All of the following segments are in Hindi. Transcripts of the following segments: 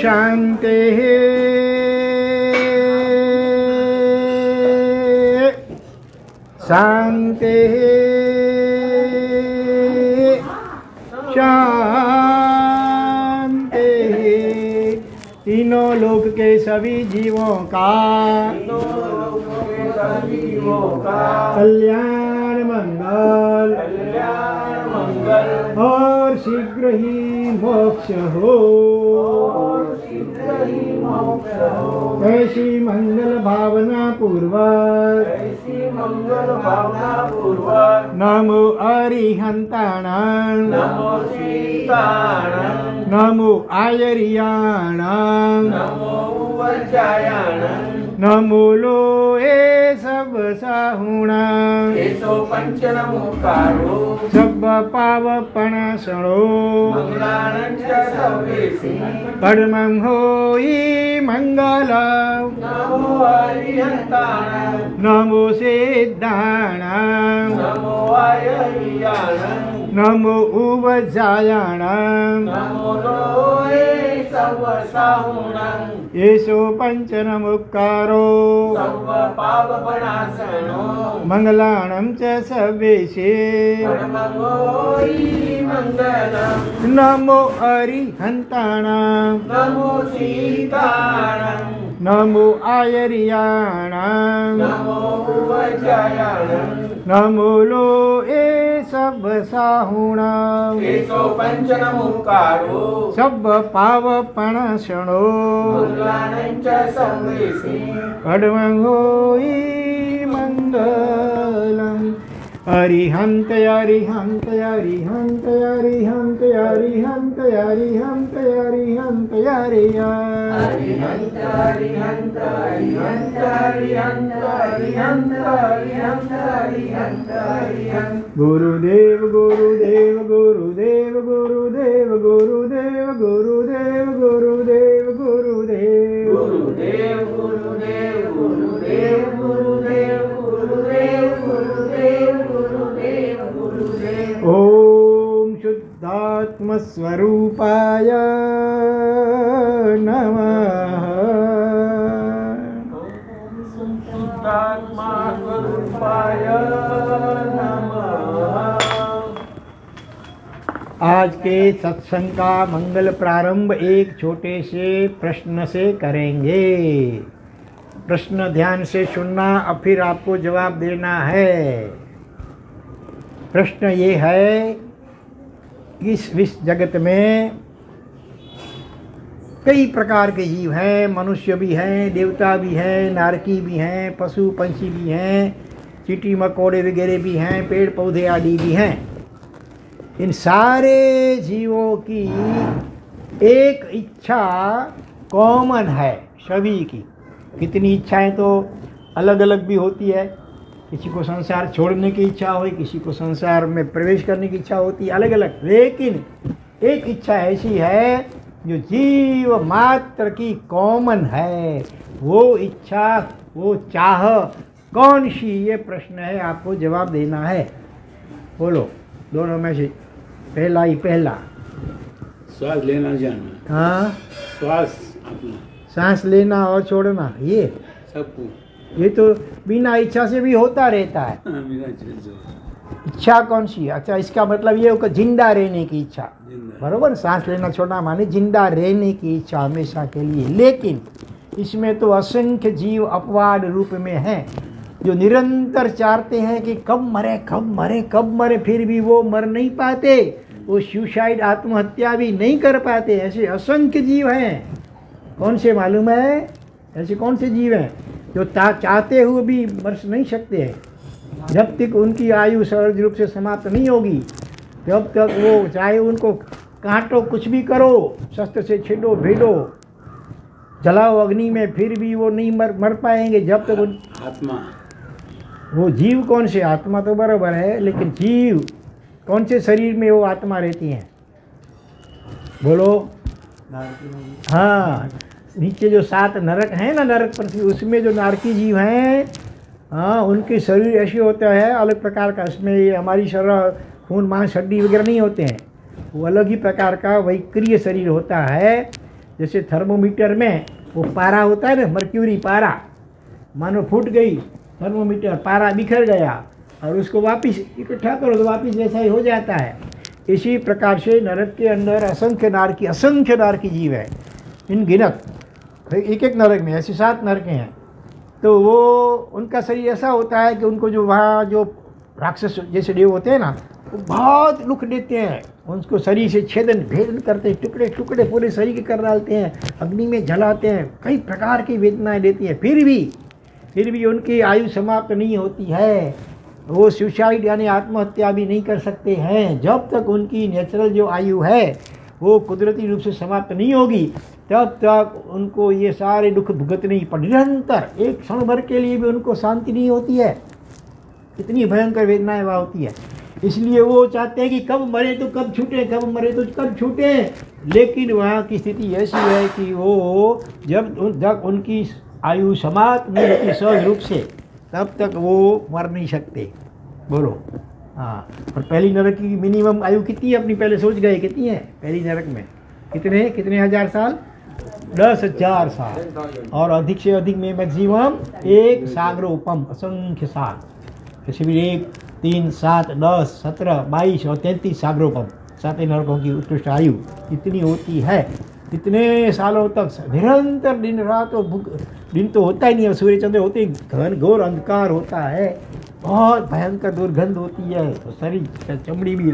शान्तेः शान्तेः शान्तेः। तीनों लोक के सभी जीवों का कल्याण मंगल और शीघ्र ही मोक्ष हो। ऐसी मंगल भावना पूर्वक नमो अरिहंताणां नमो आयर्याणां नमो लोए सब साहुणां सब पावपणासणो परमं होई मंगलम् नमो सिद्धाणां नमो उवज्जायाणां येषु पंचनमुक्कारो मंगलानं च सर्वेशे नमो अरिहन्ताणां नमो आयर्याणां नमो लोए सब साहुणां सब पावपणासणो परमं होई मंगलम्। अरिहंत अरिहंत अरिहंत अरिहंत अरिहंत अरिहंत अरिहंत अरिहंत। गुरुदेव गुरुदेव गुरुदेव गुरुदेव गुरुदेव गुरुदेव गुरुदेव गुरुदेव गुरुदेव गुरुदेव गुरुदेव गुरुदेव गुरुदेव गुरुदेव गुरुदेव। ओम शुद्धात्म स्वरूपाय नमः। शुद्धात्मा स्वरूपाय नमः। आज के सत्संग का मंगल प्रारंभ एक छोटे से प्रश्न से करेंगे। प्रश्न ध्यान से सुनना और फिर आपको जवाब देना है। प्रश्न ये है, इस विश्व जगत में कई प्रकार के जीव हैं, मनुष्य भी हैं, देवता भी हैं, नारकी भी हैं, पशु पंछी भी हैं, चींटी मकोड़े वगैरह भी हैं, पेड़ पौधे आदि भी हैं। इन सारे जीवों की एक इच्छा कॉमन है सभी की। कितनी इच्छाएं तो अलग अलग भी होती है। किसी को संसार छोड़ने की इच्छा हो, किसी को संसार में प्रवेश करने की इच्छा होती है, अलग अलग। लेकिन एक इच्छा ऐसी है जो जीव मात्र की कॉमन है। वो इच्छा, वो चाह कौन सी, ये प्रश्न है, आपको जवाब देना है। बोलो, दोनों में से पहला ही पहला। श्वास लेना जाना। हाँ, श्वास अपना, सांस लेना और छोड़ना, ये सबको ये तो बिना इच्छा से भी होता रहता है। इच्छा कौन सी? अच्छा, इसका मतलब ये होगा जिंदा रहने की इच्छा, बरोबर। सांस लेना छोड़ना माने जिंदा रहने की इच्छा हमेशा के लिए। लेकिन इसमें तो असंख्य जीव अपवाद रूप में हैं जो निरंतर चाहते हैं कि कब मरे कब मरे कब मरे, फिर भी वो मर नहीं पाते। वो सुसाइड, आत्महत्या भी नहीं कर पाते। ऐसे असंख्य जीव हैं। कौन से मालूम है? ऐसे कौन से जीव हैं जो चाहते हुए भी मर नहीं सकते हैं? जब तक उनकी आयु सहज रूप से समाप्त नहीं होगी, जब तक वो चाहे उनको काटो, कुछ भी करो, शस्त्र से छेड़ो भेड़ो, जलाओ अग्नि में, फिर भी वो नहीं मर पाएंगे जब तक उन आत्मा। वो जीव कौन से? आत्मा तो बराबर है, लेकिन जीव कौन से शरीर में वो आत्मा रहती हैं? बोलो। हाँ, नीचे जो 7 नरक हैं ना, नरक पृथ्वी, उसमें जो नारकी जीव हैं, हाँ, उनके शरीर ऐसे होता है अलग प्रकार का। इसमें ये हमारी शरीर खून मांस हड्डी वगैरह नहीं होते हैं। वो अलग ही प्रकार का वैक्रिय शरीर होता है। जैसे थर्मोमीटर में वो पारा होता है ना, मर्क्यूरी पारा, मानो फूट गई थर्मोमीटर, पारा बिखर गया और उसको वापस इकट्ठा करो तो वापस वैसा ही हो जाता है। इसी प्रकार से नरक के अंदर असंख्य नार की जीव है, इन गिनत, एक एक नरक में ऐसे 7 नरकें हैं। तो वो उनका शरीर ऐसा होता है कि उनको जो वहाँ जो राक्षस जैसे देव होते हैं ना, वो बहुत दुख देते हैं, उनको शरीर से भेदन करते हैं, टुकड़े टुकड़े पूरे शरीर के कर डालते हैं, अग्नि में जलाते हैं, कई प्रकार की वेदनाएं देती हैं। फिर भी उनकी आयु समाप्त नहीं होती है, वो सुसाइड यानी आत्महत्या भी नहीं कर सकते हैं। जब तक उनकी नेचुरल जो आयु है वो कुदरती रूप से समाप्त नहीं होगी, तब तक उनको ये सारे दुख भुगतने ही पड़, निरंतर एक क्षण भर के लिए भी उनको शांति नहीं होती है। कितनी भयंकर वेदनाएं वहाँ होती है। इसलिए वो चाहते हैं कि कब मरे तो कब छूटे, कब मरे तो कब छूटे। लेकिन वहाँ की स्थिति ऐसी है कि वो जब तक उनकी आयु समाप्त नहीं होती सहज रूप से, तब तक वो मर नहीं सकते। बोलो हाँ। और पहली नरक की मिनिमम आयु कितनी है अपनी, पहले सोच गए कितनी है पहली नरक में? कितने हजार साल? 10,000 साल। और अधिक से अधिक में मैक्सिमम 1 सागरोपम, असंख्य साग, जैसे भी 1, 3, 7, 10, 17, 22 और 33 सागरोपम, 7 नरकों की उत्कृष्ट आयु इतनी होती है। इतने सालों तक निरंतर दिन रात, दिन तो होता ही नहीं है, सूर्य चंद्र होते ही घन घोर अंधकार होता है, बहुत भयंकर दुर्गंध होती है, तो शरीर चमड़ी भी,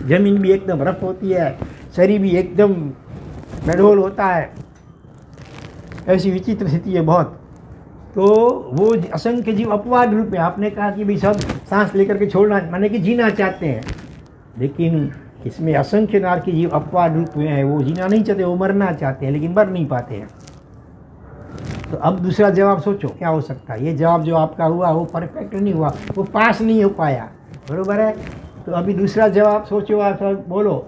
जमीन भी एकदम रफ होती है, शरीर भी एकदम मेढोल होता है, ऐसी विचित्र स्थिति है बहुत। तो वो असंख्य जीव अपवाद रूप में, आपने कहा कि भाई सब सांस लेकर के छोड़ना माने कि जीना चाहते हैं, लेकिन इसमें असंख्य नार की जीव अपवाद रूप में है, वो जीना नहीं चाहते, वो मरना चाहते हैं लेकिन मर नहीं पाते हैं। तो अब दूसरा जवाब सोचो क्या हो सकता है। ये जवाब जो आपका हुआ वो परफेक्ट नहीं हुआ, वो पास नहीं हो पाया, बरोबर है। तो अभी दूसरा जवाब सोचो, आप बोलो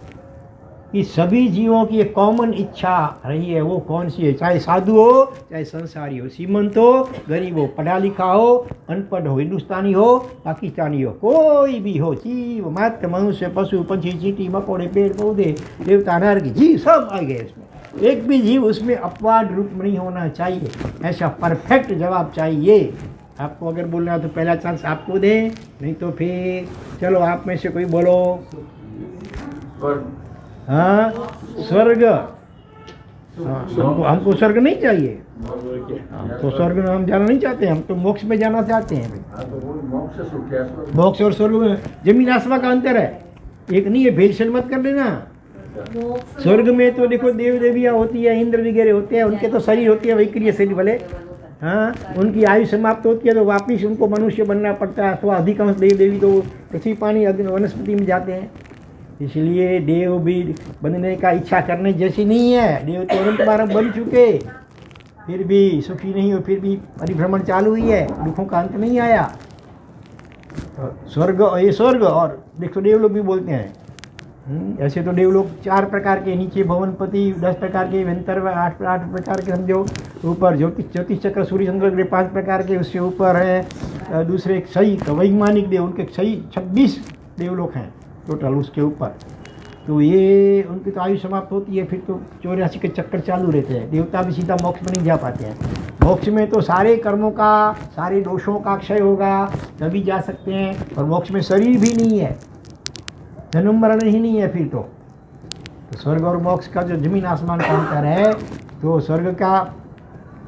कि सभी जीवों की एक कॉमन इच्छा रही है, वो कौन सी है? चाहे साधु हो, चाहे संसारी हो, श्रीमंत हो, गरीब हो, पढ़ा लिखा हो, अनपढ़ हो, हिंदुस्तानी हो, पाकिस्तानी हो, कोई भी हो, जीव मात्र, मनुष्य, पशु, पंछी, चींटी, मकोड़े, पेड़ पौधे, देवता, नरक, जीव सब आ गए इसमें। एक भी जीव उसमें अपवाद रूप में नहीं होना चाहिए, ऐसा परफेक्ट जवाब चाहिए। आपको अगर बोलना है तो पहला चांस आपको दें, नहीं तो फिर चलो आप में से कोई बोलो। हाँ, स्वर्ग। हाँ, हमको स्वर्ग नहीं चाहिए, तो स्वर्ग में हम जाना नहीं चाहते, हम तो मोक्ष में जाना चाहते हैं। मोक्ष और स्वर्ग में जमीन आसमान का अंतर है, एक नहीं है, भेदभाव मत कर देना। स्वर्ग में तो देखो देव देवियाँ होती है, इंद्र वगैरह होते हैं, उनके तो शरीर होती है, वही क्रिय शरीर भले, हाँ, उनकी आयु समाप्त होती है तो वापिस उनको मनुष्य बनना पड़ता है, अथवा अधिकांश देव देवी तो पृथ्वी पानी वनस्पति में जाते हैं। इसलिए देव भी बनने का इच्छा करने जैसी नहीं है। देव तो अनंत बार बन चुके, फिर भी सुखी नहीं हो, फिर भी परिभ्रमण चालू ही है, दुखों का अंत नहीं आया। तो स्वर्ग, ये स्वर्ग, और देखो देवलोक भी बोलते हैं। ऐसे तो देवलोक 4 प्रकार के, नीचे भवनपति, 10 प्रकार के, वेंतर 8 प्रकार के समझो, ऊपर ज्योतिष चक्र सूर्य चंद्र 5 प्रकार के, उससे ऊपर है दूसरे सही वैमानिक देव, उनके सही 26 देवलोक हैं टोटल उसके ऊपर। तो ये उनकी तो आयु समाप्त होती है, फिर तो 84 के चक्कर चालू रहते हैं। देवता भी सीधा मोक्ष में नहीं जा पाते हैं। मोक्ष में तो सारे कर्मों का, सारे दोषों का क्षय होगा तभी जा सकते हैं, और मोक्ष में शरीर भी नहीं है, जन्म मरण ही नहीं है फिर तो स्वर्ग और मोक्ष का जो जमीन आसमान का अंतर है। तो स्वर्ग का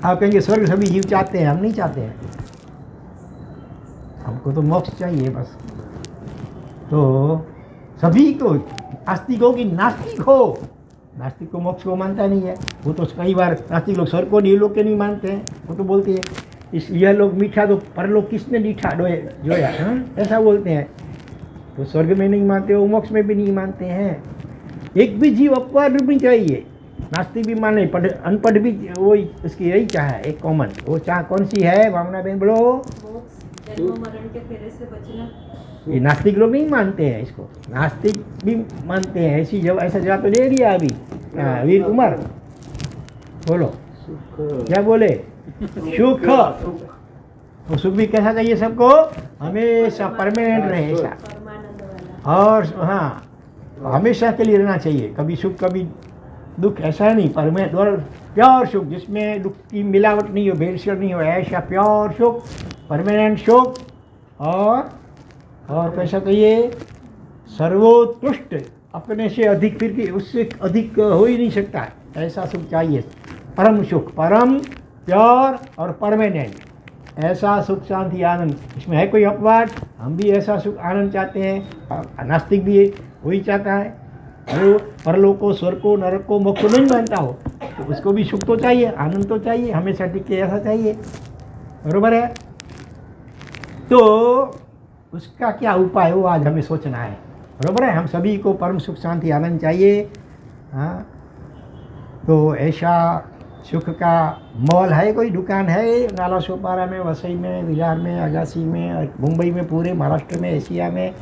आप कहेंगे स्वर्ग सभी जीव चाहते हैं, हम नहीं चाहते हैं, हमको तो मोक्ष चाहिए बस। तो सभी तो आस्तिक हो कि नास्तिक हो, नास्तिक को मोक्ष को मानता नहीं है, वो तो कई बार नास्तिक लोग स्वर्ग को देवलोक के नहीं मानते हैं, वो तो बोलते हैं इस यह लोग मीठा तो परलोक किसने मीठा जोया, ऐसा बोलते हैं। तो स्वर्ग में नहीं मानते, वो मोक्ष में भी नहीं मानते हैं। एक भी जीव अपवाद भी चाहिए, नास्तिक भी माने, अनपढ़ भी, वो उसकी यही चाह है एक कॉमन, वो चाह कौन सी है भावना बहन बोलो? मरण के फेरे से बचना। ये नास्तिक लोग नहीं मानते हैं इसको, नास्तिक भी मानते हैं। ऐसा जवाब तो दे दिया अभी वीर कुमार, बोलो क्या बोले? सुख, तो सुख भी कैसा चाहिए सबको? हमेशा परमानेंट रहे ऐसा, और हाँ हमेशा के लिए रहना चाहिए, कभी सुख कभी दुख ऐसा नहीं, परमानेंट और प्योर सुख जिसमें दुख की मिलावट नहीं हो, भेड़सेड़ नहीं हो, ऐसा प्योर सुख, परमानेंट सुख। और कैसा चाहिए? सर्वोत्कृष्ट, अपने से अधिक, फिर कि उससे अधिक हो ही नहीं सकता है, ऐसा सुख चाहिए। परम सुख, परम, प्योर और परमानेंट, ऐसा सुख शांति आनंद। इसमें है कोई अपवाद? हम भी ऐसा सुख आनंद चाहते हैं, नास्तिक भी वही चाहता है। वो परलोक को, स्वर्ग को, नरक को, मोक्ष को नहीं मानता हो तो उसको भी सुख तो चाहिए, आनंद तो चाहिए, हमेशा टिके ऐसा चाहिए, बरोबर है? तो उसका क्या उपाय हो आज हमें सोचना है, बरोबर है? हम सभी को परम सुख शांति आनंद चाहिए। हाँ, तो ऐसा सुख का मॉल है, कोई दुकान है नाला सोपारा में, वसई में, विरार में, अगासी में, मुंबई में, पूरे महाराष्ट्र में, एशिया में,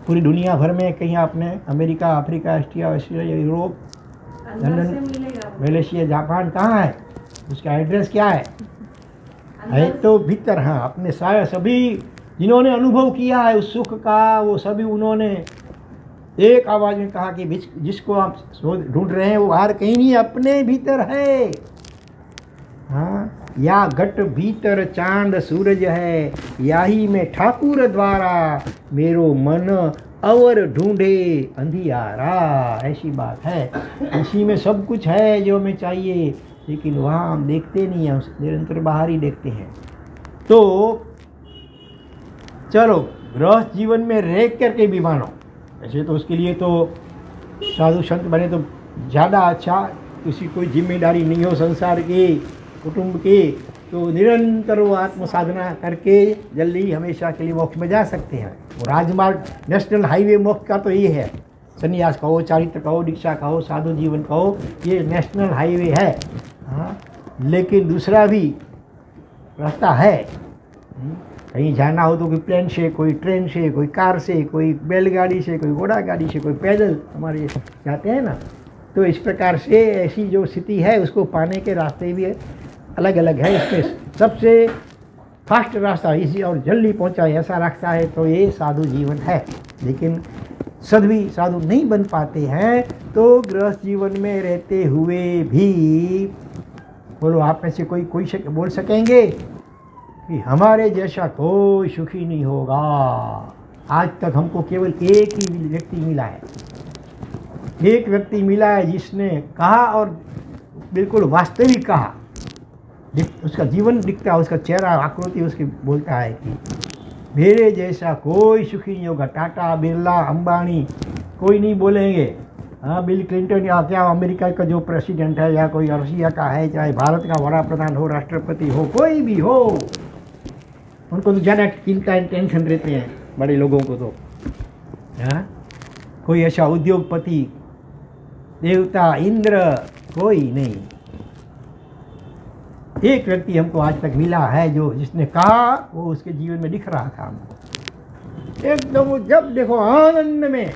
पूरी दुनिया भर में, कहीं आपने America, Africa, Australia, Europe, London, Malaysia, Japan, कहाँ है? उसका एड्रेस क्या है तो भीतर। हाँ, अपने सारे सभी जिन्होंने अनुभव किया है उस सुख का, वो सभी उन्होंने एक आवाज़ में कहा कि जिसको आप ढूंढ रहे हैं वो बाहर कहीं नहीं, अपने भीतर है। हाँ, या घट भीतर चांद सूरज है, याही में ठाकुर द्वारा मेरो मन अवर ढूंढे अंधियारा, ऐसी बात है। इसी में सब कुछ है जो हमें चाहिए, लेकिन वहाँ हम देखते नहीं हैं, हम निरंतर बाहर ही देखते हैं। तो चलो, गृहस्थ जीवन में रह करके भी मानो, ऐसे तो उसके लिए तो साधु संत बने तो ज़्यादा अच्छा। किसी कोई जिम्मेदारी नहीं हो संसार की, कुटुंब की, तो निरंतर वो आत्म साधना करके जल्दी हमेशा के लिए मोक्ष में जा सकते हैं। वो राजमार्ग, नेशनल हाईवे मोक्ष का तो ये है। संन्यास कहो, चारित्र कहो, दीक्षा कहो, साधु जीवन कहो, ये नेशनल हाईवे है। हाँ, लेकिन दूसरा भी रास्ता है। कहीं जाना हो तो कोई प्लेन से, कोई ट्रेन से, कोई कार से, कोई बैलगाड़ी से, कोई घोड़ा गाड़ी से, कोई पैदल हमारे जाते हैं ना। तो इस प्रकार से ऐसी जो स्थिति है उसको पाने के रास्ते भी अलग अलग है। इसमें सबसे फास्ट रास्ता इजी और जल्दी पहुंचा ऐसा रास्ता है तो ये साधु जीवन है। लेकिन सभी साधु नहीं बन पाते हैं, तो गृहस्थ जीवन में रहते हुए भी बोलो, आप में से कोई बोल सकेंगे कि हमारे जैसा कोई सुखी नहीं होगा? आज तक हमको केवल एक ही व्यक्ति मिला है, एक व्यक्ति मिला है जिसने कहा और बिल्कुल वास्तविक कहा, उसका जीवन दिखता है, उसका चेहरा आकृति उसकी बोलता है कि मेरे जैसा कोई सुखी नहीं होगा। टाटा, बिरला, अंबानी कोई नहीं बोलेंगे। हाँ, बिल क्लिंटन या क्या अमेरिका का जो प्रेसिडेंट है, या कोई रशिया का है, चाहे भारत का बड़ा प्रधान हो, राष्ट्रपति हो, कोई भी हो, उनको तो ज़्यादा चिंता टेंशन रहते हैं बड़े लोगों को तो। हाँ, कोई ऐसा उद्योगपति, देवता, इंद्र कोई नहीं। एक व्यक्ति हमको आज तक मिला है जो जिसने कहा, वो उसके जीवन में दिख रहा था हमको एकदम, जब देखो आनंद में।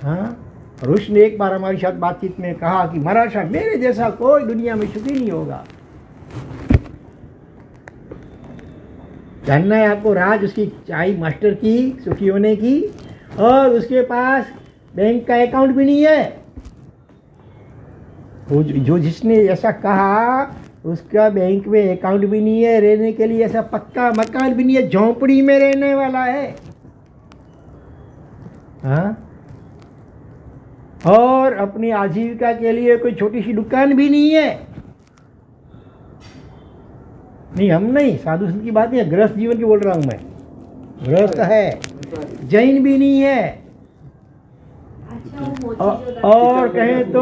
हाँ, और उसने एक बार हमारी साथ बातचीत में कहा कि महाराज साहब, मेरे जैसा कोई दुनिया में सुखी नहीं होगा। जानना है आपको राज उसकी चाय मास्टर की सुखी होने की, और उसके पास बैंक का अकाउंट भी नहीं है। वो जो जिसने ऐसा कहा उसका बैंक में अकाउंट भी नहीं है, रहने के लिए ऐसा पक्का मकान भी नहीं है, झोंपड़ी में रहने वाला है। हाँ, और अपनी आजीविका के लिए कोई छोटी सी दुकान भी नहीं है। नहीं, हम नहीं, साधु संत की बात नहीं है, गृहस्थ जीवन की बोल रहा हूं मैं। गृहस्थ है, जैन भी नहीं है। और कहें तो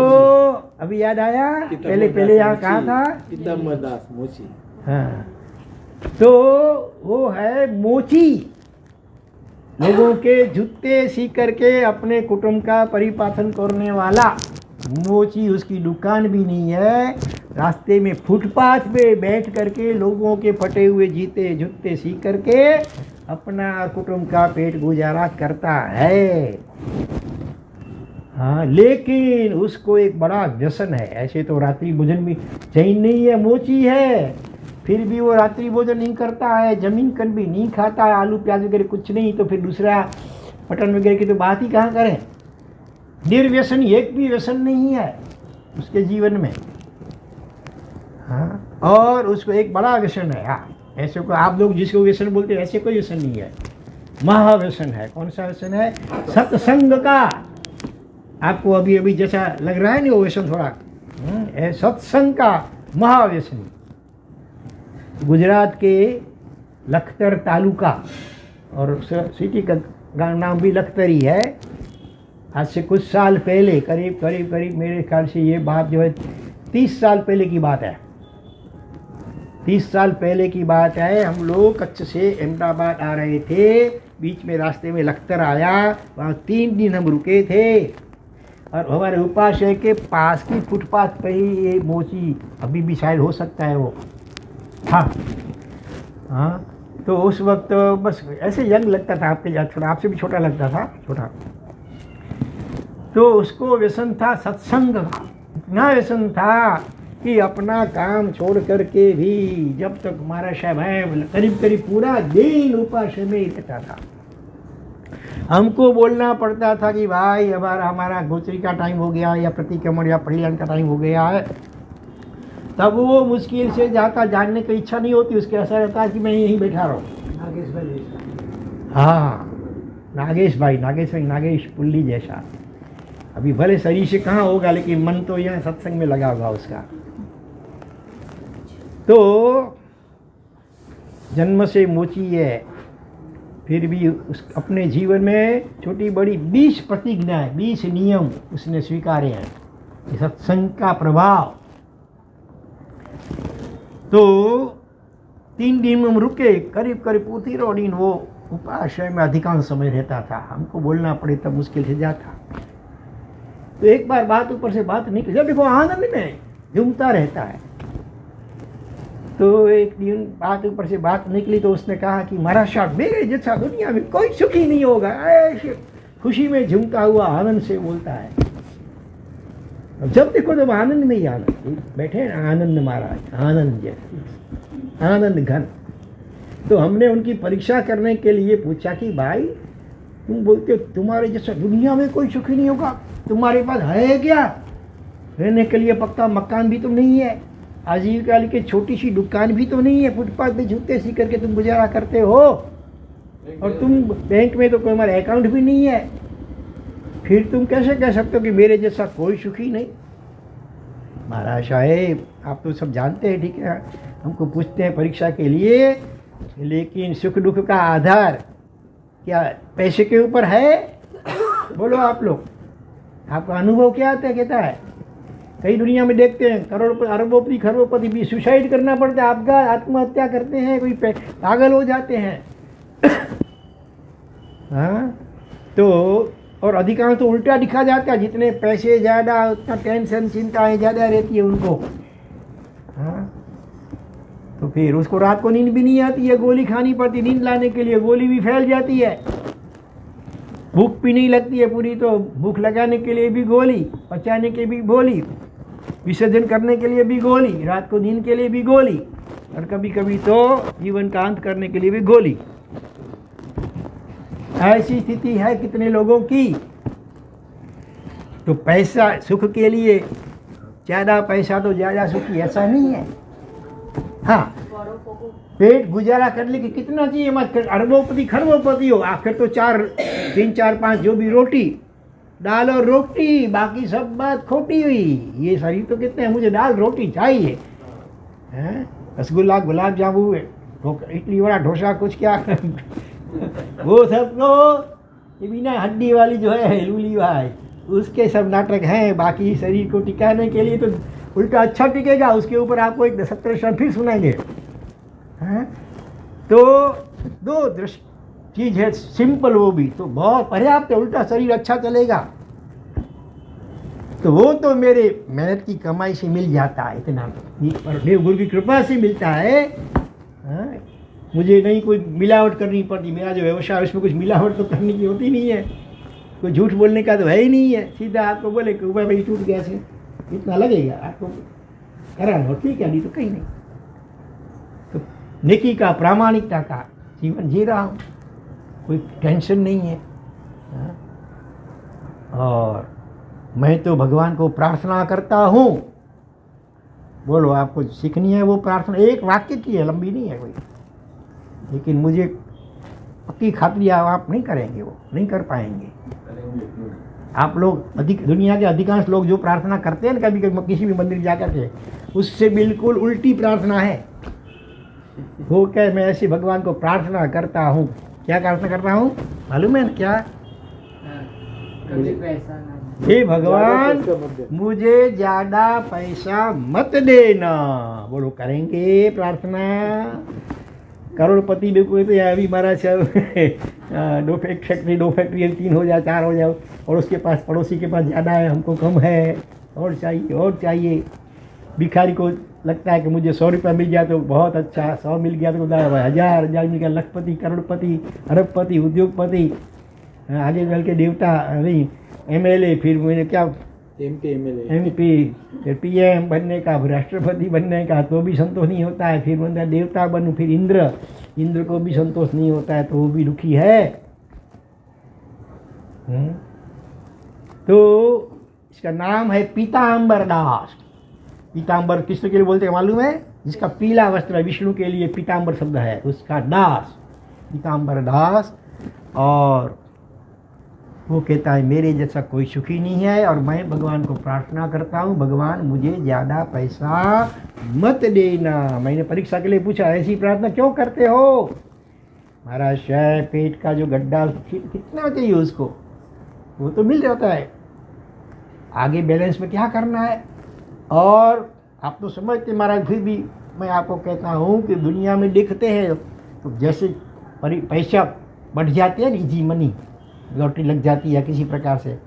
अभी याद आया, पहले यहाँ कहा था चिदम्बरदास मोची। हाँ, तो वो है मोची, लोगों के जूते सी करके अपने कुटुंब का परिपालन करने वाला मोची। उसकी दुकान भी नहीं है, रास्ते में फुटपाथ पे बैठ करके लोगों के फटे हुए जूते सी करके अपना कुटुंब का पेट गुजारा करता है। हाँ, लेकिन उसको एक बड़ा व्यसन है। ऐसे तो रात्रि भोजन भी जैन नहीं है, मोची है, फिर भी वो रात्रि भोजन नहीं करता है, जमीन कन भी नहीं खाता है, आलू प्याज वगैरह कुछ नहीं, तो फिर दूसरा मटन वगैरह की तो बात ही कहाँ करें। निर्व्यसन, एक भी व्यसन नहीं है। उसके जीवन में। हाँ, और उसको एक बड़ा व्यसन है। हाँ, ऐसे को आप लोग जिसको व्यसन बोलते हैं ऐसे कोई व्यसन नहीं है, महाव्यसन है। कौन सा व्यसन है? सत्संग का। आपको अभी अभी जैसा लग रहा है नहीं वो व्यसन थोड़ा सत्संग का महाव्यसन। गुजरात के लखतर तालुका और सिटी का नाम भी लखतर ही है। आज से कुछ साल पहले करीब मेरे ख्याल से ये बात जो है 30 साल पहले की बात है। 30 साल पहले की बात है। हम लोग कच्छ से अहमदाबाद आ रहे थे, बीच में रास्ते में लखतर आया, वहाँ 3 दिन हम रुके थे। और हमारे उपाशय के पास की फुटपाथ पे ही ये मोची, अभी भी शायद हो सकता है वो। हाँ हाँ, तो उस वक्त बस ऐसे यंग लगता था, आपके थोड़ा आपसे भी छोटा लगता था, छोटा। तो उसको व्यसन था सत्संग का। इतना व्यसन था कि अपना काम छोड़ करके भी जब तक हमारा साहब है करीब पूरा दिन उपासना में ही रहता था। हमको बोलना पड़ता था कि भाई हमारा गोचरी का टाइम हो गया या प्रतिक्रमण या कल्याण का टाइम हो गया है। तब वो मुश्किल से जाता, जानने की इच्छा नहीं होती, उसके ऐसा रहता है कि मैं यहीं बैठा रहूँ। नागेश भाई, हाँ नागेश पुल्ली जैसा। अभी भले शरीर से कहाँ होगा, लेकिन मन तो यहाँ सत्संग में लगा होगा उसका। तो जन्म से मोची है, फिर भी उस अपने जीवन में छोटी बड़ी 20 प्रतिज्ञाएं, 20 नियम उसने स्वीकारे हैं, सत्संग का प्रभाव। तो 3 दिन हम रुके, करीब पूरी रोडीन वो उपाश्रय में अधिकांश समय रहता था। हमको बोलना पड़े तब मुश्किल से जाता। तो एक बार बात ऊपर से बात निकली, जब देखो आनंद में झूमता रहता है। तो एक दिन बात ऊपर से बात निकली तो उसने कहा कि महाराज साहब, मेरे जैसा दुनिया में कोई सुखी नहीं होगा। ऐसे खुशी में झूमता हुआ आनंद से बोलता है। जब देखो जब आनंद में ही आनंद, बैठे आनंद महाराज, आनंद जैसे आनंद घन। तो हमने उनकी परीक्षा करने के लिए पूछा कि भाई तुम बोलते हो तुम्हारे जैसा दुनिया में कोई सुखी नहीं होगा, तुम्हारे पास है क्या? रहने के लिए पक्का मकान भी तो नहीं है, आजीविका के छोटी सी दुकान भी तो नहीं है, फुटपाथ पे जूते सी करके तुम गुजारा करते हो, और तुम बैंक में तो कोई हमारा अकाउंट भी नहीं है। फिर तुम कैसे कह सकते हो कि मेरे जैसा कोई सुखी नहीं? महाराज साहेब, आप तो सब जानते हैं, ठीक है, हमको पूछते हैं परीक्षा के लिए, लेकिन सुख दुख का आधार क्या पैसे के ऊपर है? बोलो आप लोग, आपका अनुभव क्या आता है? कहता है कई दुनिया में देखते हैं करोड़पति, अरबोपति, खरबोपति भी सुसाइड करना पड़ता है, आपका आत्महत्या करते हैं, कोई पागल हो जाते हैं। हाँ, तो और अधिकांश तो उल्टा दिखा जाता है, जितने पैसे ज़्यादा उतना टेंशन चिंताएं ज़्यादा रहती है उनको। हाँ, तो फिर उसको रात को नींद भी नहीं आती है, गोली खानी पड़ती नींद लाने के लिए, गोली भी फैल जाती है। भूख भी नहीं लगती है पूरी, तो भूख लगाने के लिए भी गोली, पचाने के भी गोली, विसर्जन करने के लिए भी गोली, रात को नींद के लिए भी गोली, और कभी कभी तो जीवन का अंत करने के लिए भी गोली। ऐसी स्थिति है कितने लोगों की। तो पैसा सुख के लिए, ज़्यादा पैसा तो ज़्यादा सुखी, ऐसा नहीं है। हाँ, पेट गुजारा करने के कितना चाहिए, मत अरबोपति खरबोपति हो, आखिर तो 3 4 5 जो भी रोटी, दाल और रोटी, बाकी सब बात खोटी हुई। ये शरीर तो कितने हैं, मुझे दाल रोटी चाहिए, हैं, रसगुल्ला, गुलाब जामुन, इडली वड़ा डोसा, कुछ क्या वो सब तो बिना हड्डी वाली जो है लूली भाई, उसके सब नाटक हैं। बाकी शरीर को टिकाने के लिए तो उल्टा अच्छा टिकेगा, उसके ऊपर आपको एक 70 शब्द फिर सुनाएंगे। हैं, तो 2 चीज़ है सिंपल, वो भी तो बहुत पर्याप्त है, उल्टा शरीर अच्छा चलेगा। तो वो तो मेरे मेहनत की कमाई से मिल जाता है, इतना पर देवगुरु की कृपा से मिलता है। हाँ, मुझे नहीं कोई मिलावट करनी पड़ती, मेरा जो व्यवसाय है उसमें कुछ मिलावट तो करने की होती नहीं है, कोई झूठ बोलने का तो है ही नहीं है। सीधा आपको बोले कि ऊपर भाई टूट गया से इतना लगेगा, आपको कराना हो, ठीक है, नहीं तो कहीं नहीं। तो नेकी का, प्रामाणिकता का जीवन जी रहा हूँ, कोई टेंशन नहीं है। हाँ? और मैं तो भगवान को प्रार्थना करता हूँ। बोलो, आपको सीखनी है वो प्रार्थना, एक वाक्य की है, लंबी नहीं है कोई, लेकिन मुझे पक्की खातरी आप नहीं करेंगे, वो नहीं कर पाएंगे। आप लोग दुनिया के अधिकांश लोग जो प्रार्थना करते हैं ना, कभी कभी किसी भी मंदिर जाकर के, उससे बिल्कुल उल्टी प्रार्थना है। वो क्या, मैं ऐसे भगवान को प्रार्थना करता हूँ। क्या प्रार्थना करता हूँ मालूम है क्या? हे भगवान, मुझे ज्यादा पैसा मत देना। बोलो, करेंगे प्रार्थना? करोड़पति लोग तो अभी महाराज साहब दो फैक्ट्री 3 हो जाए, 4 हो जाओ, और उसके पास, पड़ोसी के पास ज़्यादा है, हमको कम है, और चाहिए और चाहिए। भिखारी को लगता है कि मुझे 100 रुपया मिल गया तो बहुत अच्छा, 100 मिल गया तो 1000 मिल गया, लखपति, करोड़पति, अरबपति, उद्योगपति, आगे चल के देवता, नहीं MLA, फिर मैंने क्या MP, फिर PM बनने का, राष्ट्रपति बनने का, तो भी संतोष नहीं होता है। फिर बंदा देवता बनूं, फिर इंद्र को भी संतोष नहीं होता है, तो वो भी दुखी है। तो इसका नाम है पीताम्बर दास। पीताम्बर किसके लिए बोलते हैं मालूम है? जिसका पीला वस्त्र है, विष्णु के लिए पीताम्बर शब्द है, उसका दास, पीताम्बर दास। और वो कहता है मेरे जैसा कोई सुखी नहीं है, और मैं भगवान को प्रार्थना करता हूँ, भगवान मुझे ज़्यादा पैसा मत देना। मैंने परीक्षा के लिए पूछा, ऐसी प्रार्थना क्यों करते हो? महाराज साहब, पेट का जो गड्ढा कितना चाहिए उसको, वो तो मिल जाता है, आगे बैलेंस में क्या करना है। और आप तो समझते महाराज, फिर भी मैं आपको कहता हूँ कि दुनिया में देखते हैं तो जैसे पैसा बढ़ जाते हैं, इजी मनी, लॉटरी लग जाती है किसी प्रकार से,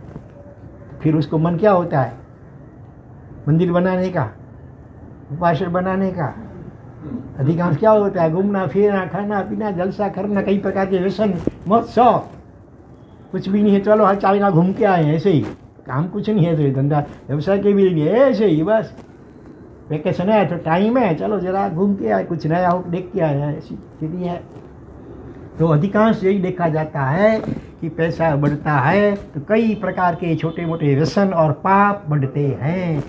फिर उसको मन क्या होता है? मंदिर बनाने का, उपासना बनाने का। अधिकांश क्या होता है? घूमना फिरना, खाना पीना, जलसा करना, कई प्रकार के व्यसन, महोत्सव। कुछ भी नहीं है, चलो हाँ चाइना घूम के आए हैं, ऐसे ही, काम कुछ नहीं है, तो धंधा व्यवसाय के भी नहीं है, ऐसे ही बस वेकेशन है तो टाइम है, चलो जरा घूम के आए, कुछ नया हो देख के आए हैं, ऐसी स्थिति है। तो अधिकांश यही देखा जाता है कि पैसा बढ़ता है तो कई प्रकार के छोटे मोटे व्यसन और पाप बढ़ते हैं।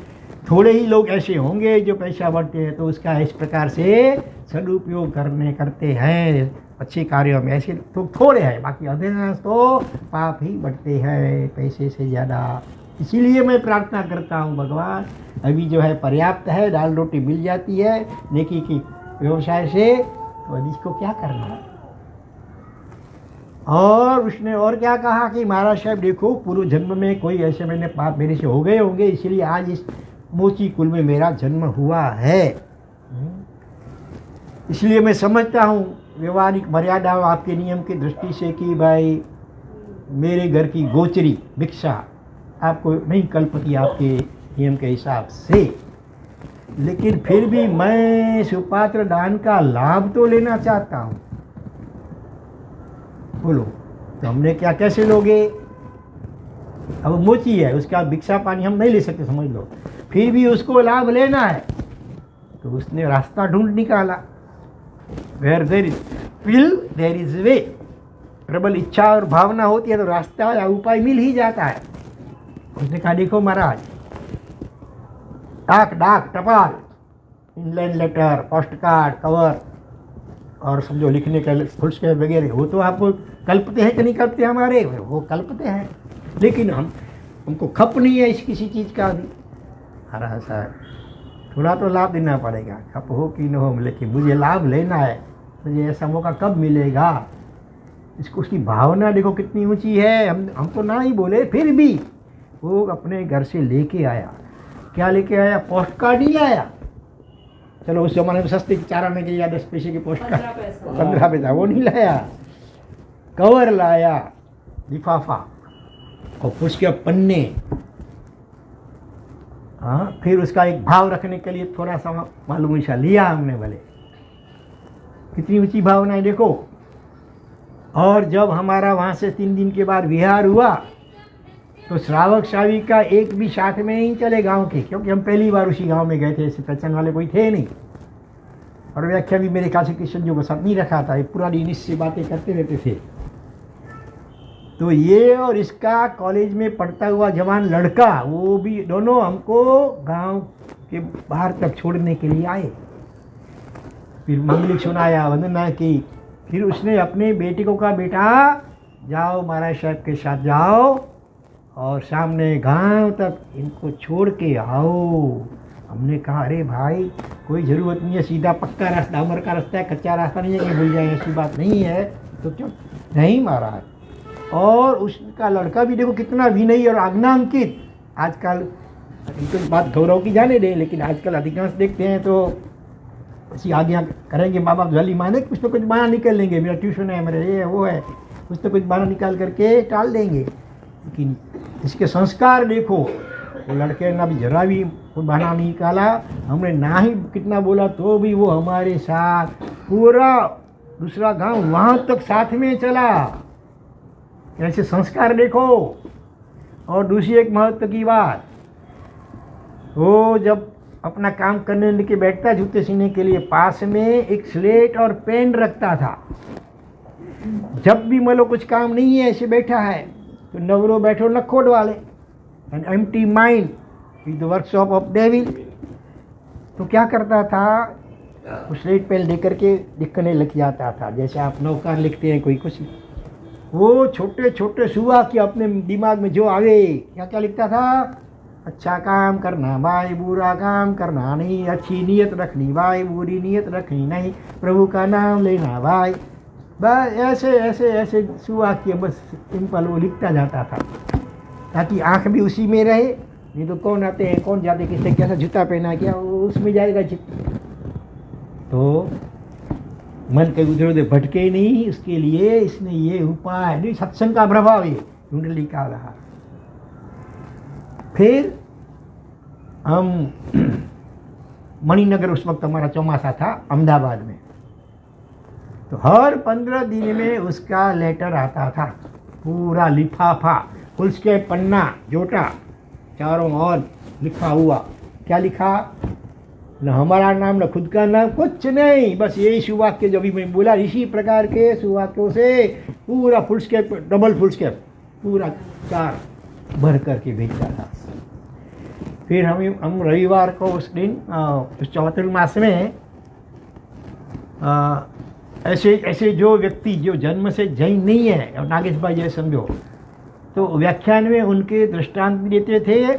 थोड़े ही लोग ऐसे होंगे जो पैसा बढ़ते हैं तो उसका इस प्रकार से सदुपयोग करते हैं अच्छे कार्यों में, ऐसे तो थोड़े हैं, बाकी अधिकांश तो पाप ही बढ़ते हैं पैसे से ज़्यादा। इसीलिए मैं प्रार्थना करता हूँ, भगवान अभी जो है पर्याप्त है, दाल रोटी मिल जाती है नेकी की व्यवसाय से, तो अभी इसको क्या करना है। और उसने और क्या कहा कि महाराज साहब देखो, पूर्व जन्म में कोई ऐसे मैंने पाप मेरे से हो गए होंगे, इसीलिए आज इस मोची कुल में मेरा जन्म हुआ है। इसलिए मैं समझता हूँ व्यवहारिक मर्यादा आपके नियम की दृष्टि से कि भाई मेरे घर की गोचरी भिक्षा आपको नहीं कल्पती आपके नियम के हिसाब से, लेकिन फिर भी मैं सुपात्र दान का लाभ तो लेना चाहता हूँ। बोलो, तो हमने क्या कैसे लोगे? अब मोची है, उसका भिक्षा पानी हम नहीं ले सकते, समझ लो, फिर भी उसको लाभ लेना है, तो उसने रास्ता ढूंढ निकाला। Where there is will, there is way। प्रबल इच्छा और भावना होती है तो रास्ता या उपाय मिल ही जाता है। उसने कहा देखो महाराज, डाक टपाल, inland letter, post card, cover और समझो लिखने का फुलस्केप वगैरह, वो तो आपको कल्पते हैं कि नहीं कल्पते हमारे, वो कल्पते हैं, लेकिन हमको खप नहीं है इस किसी चीज़ का भी। महाराज साहब थोड़ा तो लाभ देना पड़ेगा, खप हो कि न हो, लेकिन मुझे लाभ लेना है, मुझे ऐसा मौका कब मिलेगा? इसको उसकी भावना देखो कितनी ऊंची है। हम तो ना ही बोले, फिर भी वो अपने घर से लेके आया। क्या लेके आया? पोस्ट कार्ड ही लाया। चलो उस जमाने में सस्ते चारा में के या 10 पैसे के पोस्ट कार्ड, 15 पैसा, वो नहीं लाया। कवर लाया, लिफाफा और उसके पन्ने, हाँ, फिर उसका एक भाव रखने के लिए थोड़ा सा मालूम सा लिया हमने। भले कितनी ऊंची भावना है देखो। और जब हमारा वहाँ से 3 दिन के बाद विहार हुआ तो श्रावक श्राविका एक भी साथ में नहीं चले गांव के, क्योंकि हम पहली बार उसी गांव में गए थे, ऐसे पहचान वाले कोई थे नहीं। और व्याख्या भी मेरे काशी कृष्ण जो के साथ नहीं रखा था, ये पूरा दिन इससे बातें करते रहते थे। तो ये और इसका कॉलेज में पढ़ता हुआ जवान लड़का, वो भी दोनों हमको गांव के बाहर तक छोड़ने के लिए आए। फिर मंगलिक सुनाया, वंदना की। फिर उसने अपने बेटे को कहा, बेटा जाओ महाराज साहब के साथ जाओ और सामने गांव तक इनको छोड़ के आओ। हमने कहा, अरे भाई कोई ज़रूरत नहीं है, सीधा पक्का रास्ता, डामर का रास्ता है, कच्चा रास्ता नहीं है कि भूल जाए, ऐसी बात नहीं है। तो क्यों नहीं महाराज। और उसका लड़का भी देखो कितना विनयी और आज्ञांकित। आजकल इनको बात गौरव की जाने दे, लेकिन आजकल अधिकांश देखते हैं तो ऐसी आज्ञा करेंगे, माँ बाप जल्दी माने, कुछ तो कुछ बहाना निकल लेंगे, मेरा ट्यूशन है, मेरा ये है वो है, कुछ तो कुछ बहाना निकाल करके टाल देंगे। लेकिन इसके संस्कार देखो, वो लड़के ने अभी जरा भी कोई बहाना नहीं निकाला। हमने ना ही कितना बोला तो भी वो हमारे साथ पूरा दूसरा गांव वहाँ तक साथ में चला। ऐसे संस्कार देखो। और दूसरी एक महत्व की बात, वो जब अपना काम करने के बैठता जूते सीने के लिए, पास में एक स्लेट और पेन रखता था। जब भी मान लो कुछ काम नहीं है, ऐसे बैठा है, तो नवरो बैठो न खोड वाले, an empty mind is the workshop of devil. तो क्या करता था, उस स्लेट पेन लेकर के लिखने लग जाता था, जैसे आप नौकार लिखते हैं कोई कुछ। वो छोटे छोटे सुबह के अपने दिमाग में जो आवे, क्या क्या लिखता था, अच्छा काम करना भाई, बुरा काम करना नहीं, अच्छी नीयत रखनी भाई, बुरी नीयत रखनी नहीं, प्रभु का नाम लेना भाई। बस ऐसे ऐसे ऐसे सुबह के बस सिंपल वो लिखता जाता था, ताकि आँख भी उसी में रहे। नहीं तो कौन आते हैं कौन जाते, किसने कैसा जूता पहना, क्या वो उसमें जाएगा चित्त। तो मन के उधर उधर भटके ही नहीं, उसके लिए इसने ये उपाय, नहीं सत्संग का प्रभाव ये कुंडली का रहा। फिर हम मणिनगर, उस वक्त हमारा चौमासा था अहमदाबाद में, तो हर 15 दिन में उसका लेटर आता था, पूरा लिफाफा, फुल स्केप पन्ना जोटा, चारों ओर लिखा हुआ। क्या लिखा, न हमारा नाम न खुद का नाम, कुछ नहीं, बस यही सुवाक्य जो भी मैं बोला, इसी प्रकार के सुवाक्यों से पूरा foolscap, double foolscap, पूरा 4 भर करके भेजता था। फिर हम रविवार को उस दिन उस चातुर्मास में ऐसे ऐसे जो व्यक्ति जो जन्म से जैन नहीं है, और नागेश भाई जैसे समझो, तो व्याख्यान में उनके दृष्टांत देते थे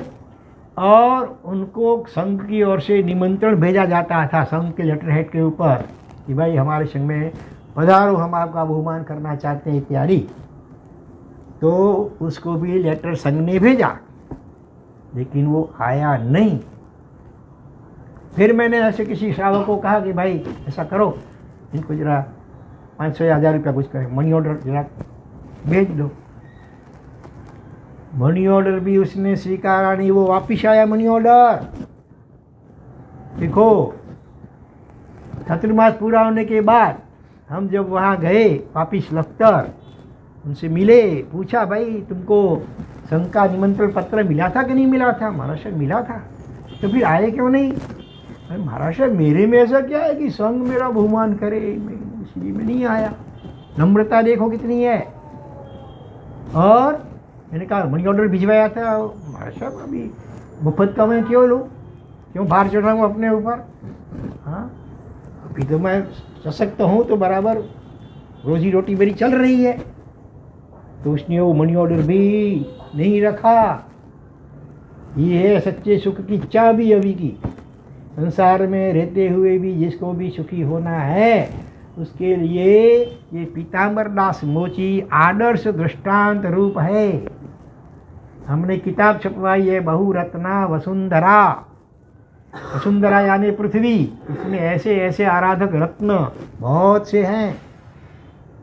और उनको संघ की ओर से निमंत्रण भेजा जाता था, संघ के लेटर हेड के ऊपर, कि भाई हमारे संघ में पधारो, हम आपका बहुमान करना चाहते हैं इत्यादि। तो उसको भी लेटर संघ ने भेजा, लेकिन वो आया नहीं। फिर मैंने ऐसे किसी श्रावक को कहा कि भाई ऐसा करो, इनको जरा 500 या 1000 रुपया कुछ करें, मनी ऑर्डर जरा भेज दो। मनी ऑर्डर भी उसने स्वीकारा नहीं, वो वापिस आया मनी ऑर्डर। देखो, चातुर्मास पूरा होने के बाद हम जब वहाँ गए वापिस लखतर, उनसे मिले, पूछा भाई तुमको संघ का निमंत्रण पत्र मिला था कि नहीं मिला था? महाराज साहब मिला था। तो फिर आए क्यों नहीं? अरे महाराज साहब मेरे में ऐसा क्या है कि संघ मेरा बहुमान करे, इसलिए मैं नहीं आया। नम्रता देखो कितनी है। और मैंने कहा मनी ऑर्डर भिजवाया था। महाराज साहब अभी मुफ्त का मैं क्यों लूँ, क्यों भार चढ़ाऊँ अपने ऊपर? हाँ, अभी तो मैं सशक्त हूँ, तो बराबर रोजी रोटी मेरी चल रही है। तो उसने वो मनी ऑर्डर भी नहीं रखा। ये है सच्चे सुख की चाबी अभी की। संसार में रहते हुए भी जिसको भी सुखी होना है, उसके लिए ये पीताम्बर दास मोची आदर्श दृष्टांत रूप है। हमने किताब छपवाई है, बहुरत्ना वसुंधरा। वसुंधरा यानी पृथ्वी, इसमें ऐसे ऐसे आराधक रत्न बहुत से हैं।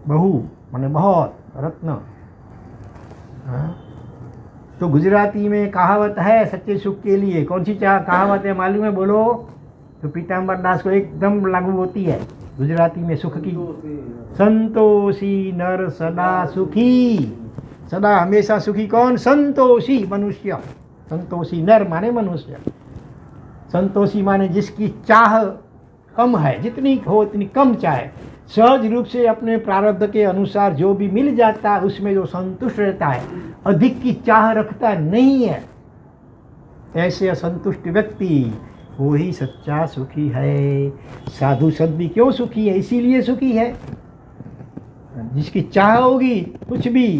बहु माने बहुत, रत्न। हाँ? तो गुजराती में कहावत है सच्चे सुख के लिए। कौन सी कहावत है मालूम है? बोलो। तो पीताम्बर दास को एकदम लागू होती है गुजराती में सुख की। संतोषी नर सदा सुखी। सदा हमेशा सुखी कौन? संतोषी मनुष्य। संतोषी नर माने मनुष्य, संतोषी माने जिसकी चाह कम है, जितनी हो उतनी कम चाहे, सहज रूप से अपने प्रारब्ध के अनुसार जो भी मिल जाता है उसमें जो संतुष्ट रहता है, अधिक की चाह रखता नहीं है, ऐसे असंतुष्ट व्यक्ति वो ही सच्चा सुखी है। साधु संत भी क्यों सुखी है? इसीलिए सुखी है। जिसकी चाह होगी कुछ भी,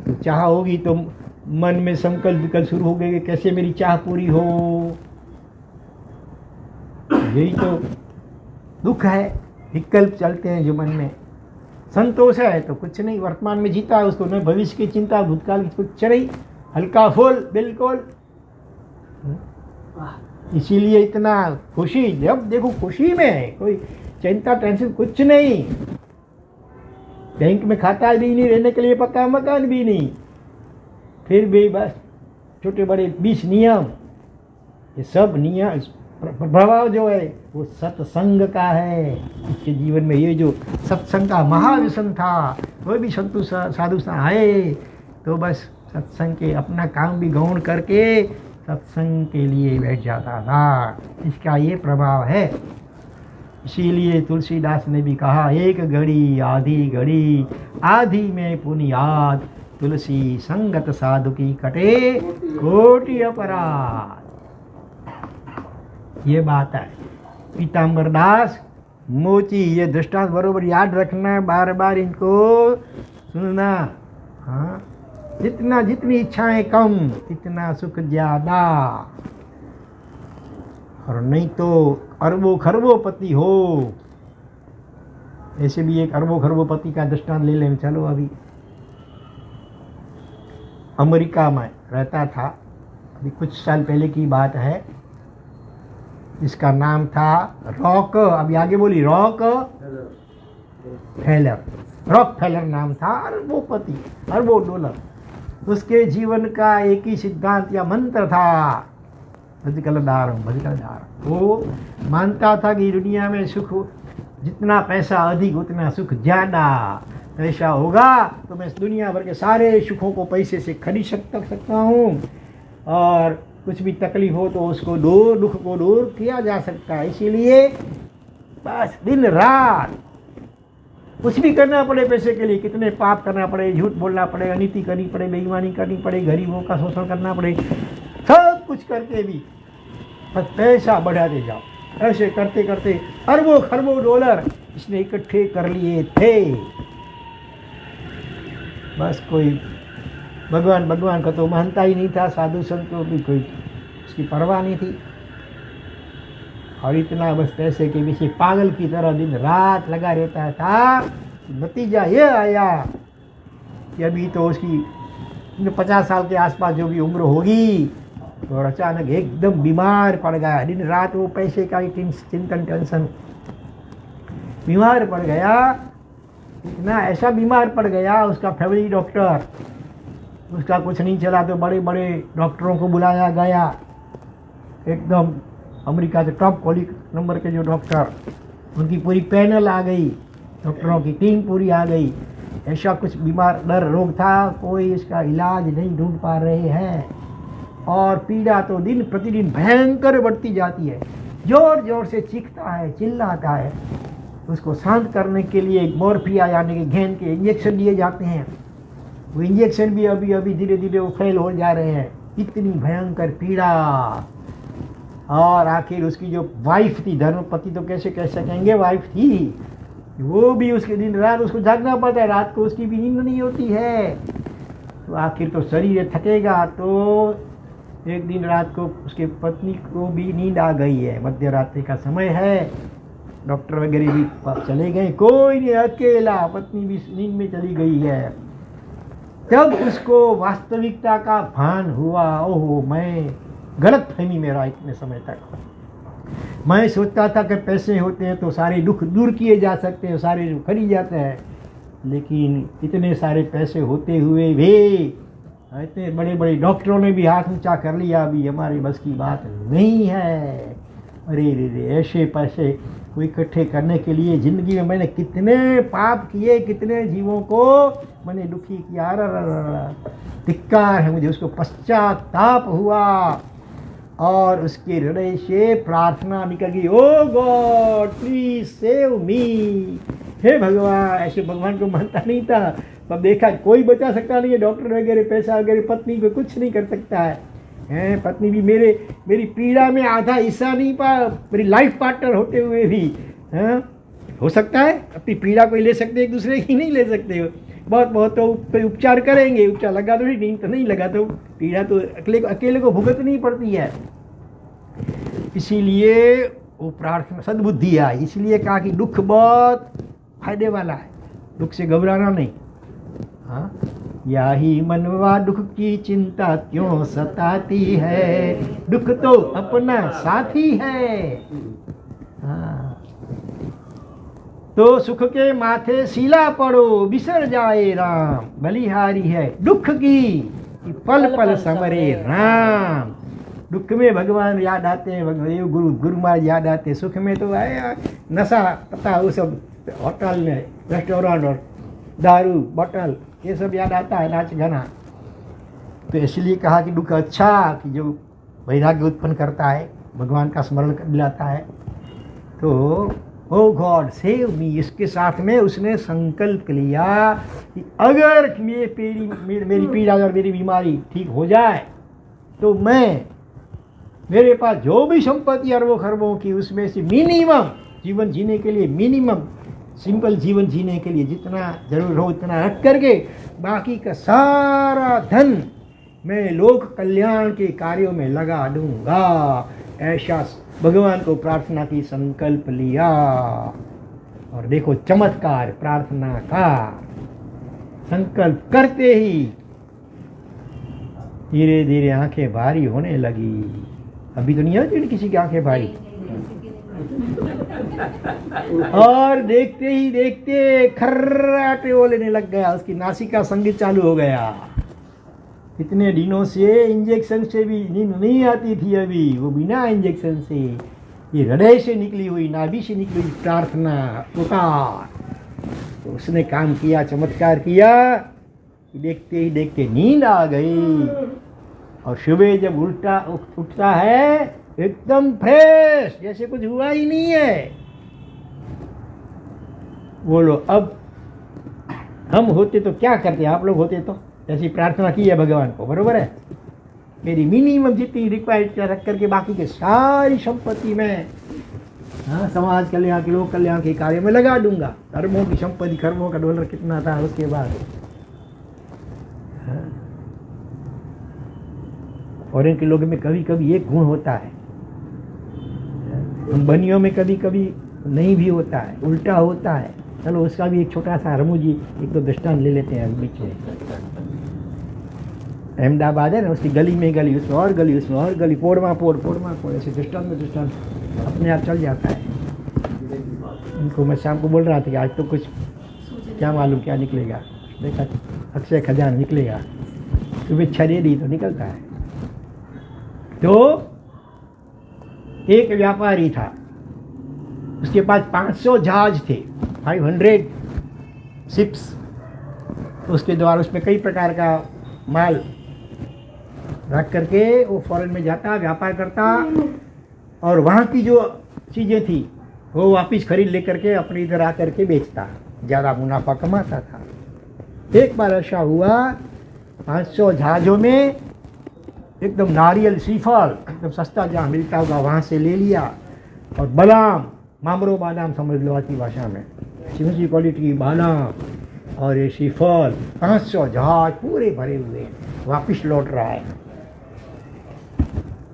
तो चाह होगी तो मन में संकल्प विकल्प शुरू हो गए कि कैसे मेरी चाह पूरी हो। यही तो दुख है, विकल्प चलते हैं जो मन में। संतोष है तो कुछ नहीं, वर्तमान में जीता है उसको, न भविष्य की चिंता, भूतकाल की कुछ नहीं, हल्का फुल बिल्कुल। इसीलिए इतना खुशी, जब देखो खुशी में है, कोई चिंता टेंशन कुछ नहीं। बैंक में खाता भी नहीं, रहने के लिए पक्का मकान भी नहीं, फिर भी बस छोटे बड़े 20 नियम, ये सब नियम प्रभाव जो है वो सत्संग का है। इसके जीवन में ये जो सत्संग का महाव्यसन था, वो भी संतु साधु है, तो बस सत्संग के अपना काम भी गौण करके सत्संग के लिए बैठ जाता था। इसका ये प्रभाव है। इसीलिए तुलसीदास ने भी कहा, एक घड़ी आधी घड़ी आधी में पुनियाद, तुलसी संगत साधु की कटे कोटि अपराध। ये बात है। पीताम्बर दास मोची, ये दृष्टांत बरोबर याद रखना, बार बार इनको सुनना। हाँ, जितना जितनी इच्छाएं कम इतना सुख ज्यादा, और नहीं तो अरबों खरबों पति हो। ऐसे भी एक अरबों खरबों पति का दृष्टांत ले लें। चलो, अभी अमेरिका में रहता था, अभी कुछ साल पहले की बात है। इसका नाम था रॉक, अभी आगे बोली, रॉक फेलर, रॉक फेलर नाम था, अरबोपति, अरबों डॉलर। उसके जीवन का एक ही सिद्धांत या मंत्र था, भजकलदार। वो मानता था कि दुनिया में सुख, जितना पैसा अधिक उतना सुख ज्यादा। पैसा होगा तो मैं दुनिया भर के सारे सुखों को पैसे से खरीद सकता हूँ, और कुछ भी तकलीफ हो तो उसको दुख को दूर किया जा सकता है। इसीलिए बस दिन रात कुछ भी करना पड़े पैसे के लिए, कितने पाप करना पड़े, झूठ बोलना पड़े, अनीति करनी पड़े, बेईमानी करनी पड़े, गरीबों का शोषण करना पड़े, सब कुछ करके भी बस पैसा बढ़ाते जाओ। ऐसे करते करते अरबों खरबों डॉलर इसने इकट्ठे कर लिए थे। बस कोई भगवान का तो मानता ही नहीं था, साधु संतों की कोई उसकी परवाह नहीं थी, और इतना बस पैसे के पीछे पागल की तरह दिन रात लगा रहता था। नतीजा ये आया कि अभी तो उसकी 50 साल के आसपास जो भी उम्र होगी, तो अचानक एकदम बीमार पड़ गया। दिन रात वो पैसे का ही चिंतन टेंशन, बीमार पड़ गया। इतना ऐसा बीमार पड़ गया, उसका फैमिली डॉक्टर, उसका कुछ नहीं चला तो बड़े बड़े डॉक्टरों को बुलाया गया, एकदम अमेरिका के टॉप क्वालिटी नंबर के जो डॉक्टर, उनकी पूरी पैनल आ गई, डॉक्टरों की टीम पूरी आ गई। ऐसा कुछ बीमार डर रोग था, कोई इसका इलाज नहीं ढूंढ पा रहे हैं, और पीड़ा तो दिन प्रतिदिन भयंकर बढ़ती जाती है। जोर जोर से चीखता है, चिल्लाता है। उसको शांत करने के लिए मोरफिया यानी कि घेन के इंजेक्शन दिए जाते हैं। वो इंजेक्शन भी अभी अभी धीरे धीरे वो फेल हो जा रहे हैं। इतनी भयंकर पीड़ा, और आखिर उसकी जो वाइफ थी, धर्मपति तो कैसे कह सकेंगे, वाइफ थी, वो भी उसके दिन रात उसको जागना पड़ता है, रात को उसकी भी नींद नहीं होती है। तो आखिर तो शरीर थकेगा, तो एक दिन रात को उसके पत्नी को भी नींद आ गई है, मध्य रात्रि का समय है, डॉक्टर वगैरह भी चले गए, कोई नहीं, अकेला, पत्नी भी नींद में चली गई है। तब उसको वास्तविकता का भान हुआ। ओहो, मैं गलत फहमी मेरा इतने समय तक, मैं सोचता था कि पैसे होते हैं तो सारे दुख दूर किए जा सकते हैं, सारे दुख खरीद जाते हैं, लेकिन इतने सारे पैसे होते हुए भी इतने बड़े बड़े डॉक्टरों ने भी हाथ ऊंचा कर लिया, अभी हमारे बस की बात नहीं है। अरे रे, ऐसे पैसे को इकट्ठे करने के लिए जिंदगी में मैंने कितने पाप किए, कितने जीवों को मैंने दुखी किया, धिक्कार है मुझे। उसको पश्चाताप हुआ, और उसके हृदय से प्रार्थना निकल गई, ओ गॉड प्लीज सेव मी। हे भगवान, ऐसे भगवान को मानता नहीं था, पर देखा कोई बचा सकता नहीं है, डॉक्टर वगैरह पैसा वगैरह पत्नी पे कुछ नहीं कर सकता है। हैं, पत्नी भी मेरी पीड़ा में आधा हिस्सा नहीं पा, मेरी लाइफ पार्टनर होते हुए भी। हैं, हो सकता है अपनी पीड़ा कोई ले सकते, एक दूसरे की नहीं ले सकते हो। बहुत तो उपचार करेंगे, उपचार लगा तो नहीं तो नहीं लगा तो पीड़ा तो अकेले को भुगतनी पड़ती है। इसीलिए वो प्रार्थना सद्बुद्धि आई, इसलिए कहा कि दुख बहुत फायदे वाला है, दुख से घबराना नहीं। हाँ, या ही मनवा दुख की चिंता क्यों सताती है, दुख तो अपना साथी है। हाँ, तो सुख के माथे सीला पड़ो, बिसर जाए राम, बलिहारी है दुख की कि पल पल समरे राम। दुख में भगवान याद आते हैं, भगवान गुरु महाराज याद आते हैं, सुख में तो आए नशा पता वो सब होटल में रेस्टोरेंट और दारू बोतल ये सब याद आता है, नाच गाना। तो इसलिए कहा कि दुख अच्छा कि जो वैराग्य उत्पन्न करता है, भगवान का स्मरण दिलाता है। तो ओ गॉड सेव मी, इसके साथ में उसने संकल्प लिया कि अगर मेरी पीड़ा और मेरी बीमारी ठीक हो जाए तो मैं मेरे पास जो भी संपत्ति अरबों खरबों की उसमें से मिनिमम जीवन जीने के लिए, मिनिमम सिंपल जीवन जीने के लिए जितना जरूर हो उतना रख करके बाकी का सारा धन मैं लोक कल्याण के कार्यों में लगा दूंगा। ऐसा भगवान को प्रार्थना की संकल्प लिया। और देखो चमत्कार प्रार्थना का, संकल्प करते ही धीरे धीरे आंखें भारी होने लगी। अभी तो नहीं है किसी की आंखें भारी। और देखते ही देखते खर्राटे वो लेने लग गया, उसकी नासिका संगीत चालू हो गया। इतने दिनों से इंजेक्शन से भी नींद नहीं आती थी, अभी वो बिना इंजेक्शन से ये हृदय से निकली हुई, नाभि से निकली हुई प्रार्थना पुकार, तो उसने काम किया, चमत्कार किया। देखते ही देखते नींद आ गई और सुबह जब उठता है एकदम फ्रेश, जैसे कुछ हुआ ही नहीं है। बोलो अब हम होते तो क्या करते, आप लोग होते तो ऐसी प्रार्थना की है भगवान को, बरोबर है। मेरी मिनिमम जितनी रिक्वायर्ड रख करके बाकी के सारी संपत्ति में समाज कल्याण के, लोक कल्याण के कार्य में लगा दूंगा। धर्मों की संपत्ति, खरबों का डॉलर कितना था उसके बाद। और इनके लोगों में कभी कभी एक गुण होता है, बनियों में कभी कभी नहीं भी होता है, उल्टा होता है। चलो उसका भी एक छोटा सा रमू जी एक दो दृष्टांत ले लेते हैं बीच में। अहमदाबाद है ना, उसकी गली में गली, उसमें और गली, उसमें और गली, पोड़मा पोड़ ऐसे दृष्टांत में दृष्टांत अपने आप चल जाता है। उनको मैं शाम को बोल रहा था कि आज तो कुछ क्या मालूम क्या निकलेगा, देखा अक्षय खजाना निकलेगा। सुबह छड़े दी तो निकलता है। तो एक व्यापारी था, उसके पास 500 जहाज थे, 500 शिप्स। उसके द्वारा उसमें कई प्रकार का माल रख करके वो फॉरेन में जाता, व्यापार करता, और वहाँ की जो चीज़ें थी वो वापस खरीद लेकर के अपने इधर आकर के बेचता, ज़्यादा मुनाफा कमाता था। एक बार ऐसा हुआ, 500 जहाज़ों में एकदम नारियल, श्रीफल एकदम सस्ता जहाँ मिलता होगा वहाँ से ले लिया, और बादाम, मामरो बादाम समझ लो आज की भाषा में, ऊँची क्वालिटी की बादाम और ये श्रीफल, 500 जहाज पूरे भरे हुए वापिस लौट रहा है।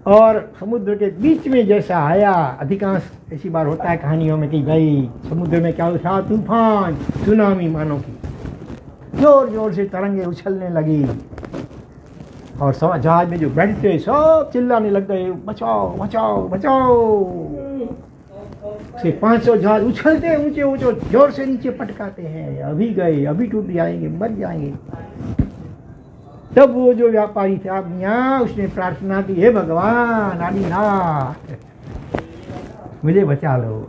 और समुद्र के बीच में जैसा आया, अधिकांश ऐसी बार होता है कहानियों में कि भाई समुद्र में क्या था, तूफान, सुनामी मानो की, जोर जोर से तरंगे उछलने लगी, और जहाज में जो बैठते सब चिल्लाने लग गए, बचाओ बचाओ बचाओ। से 500 जहाज उछलते ऊंचे ऊंचे जोर से नीचे पटकाते हैं, अभी गए, अभी टूट जाएंगे, मर जाएंगे। तब वो जो व्यापारी था मियाँ, उसने प्रार्थना की, हे भगवान आदिनाथ मुझे बचा लो,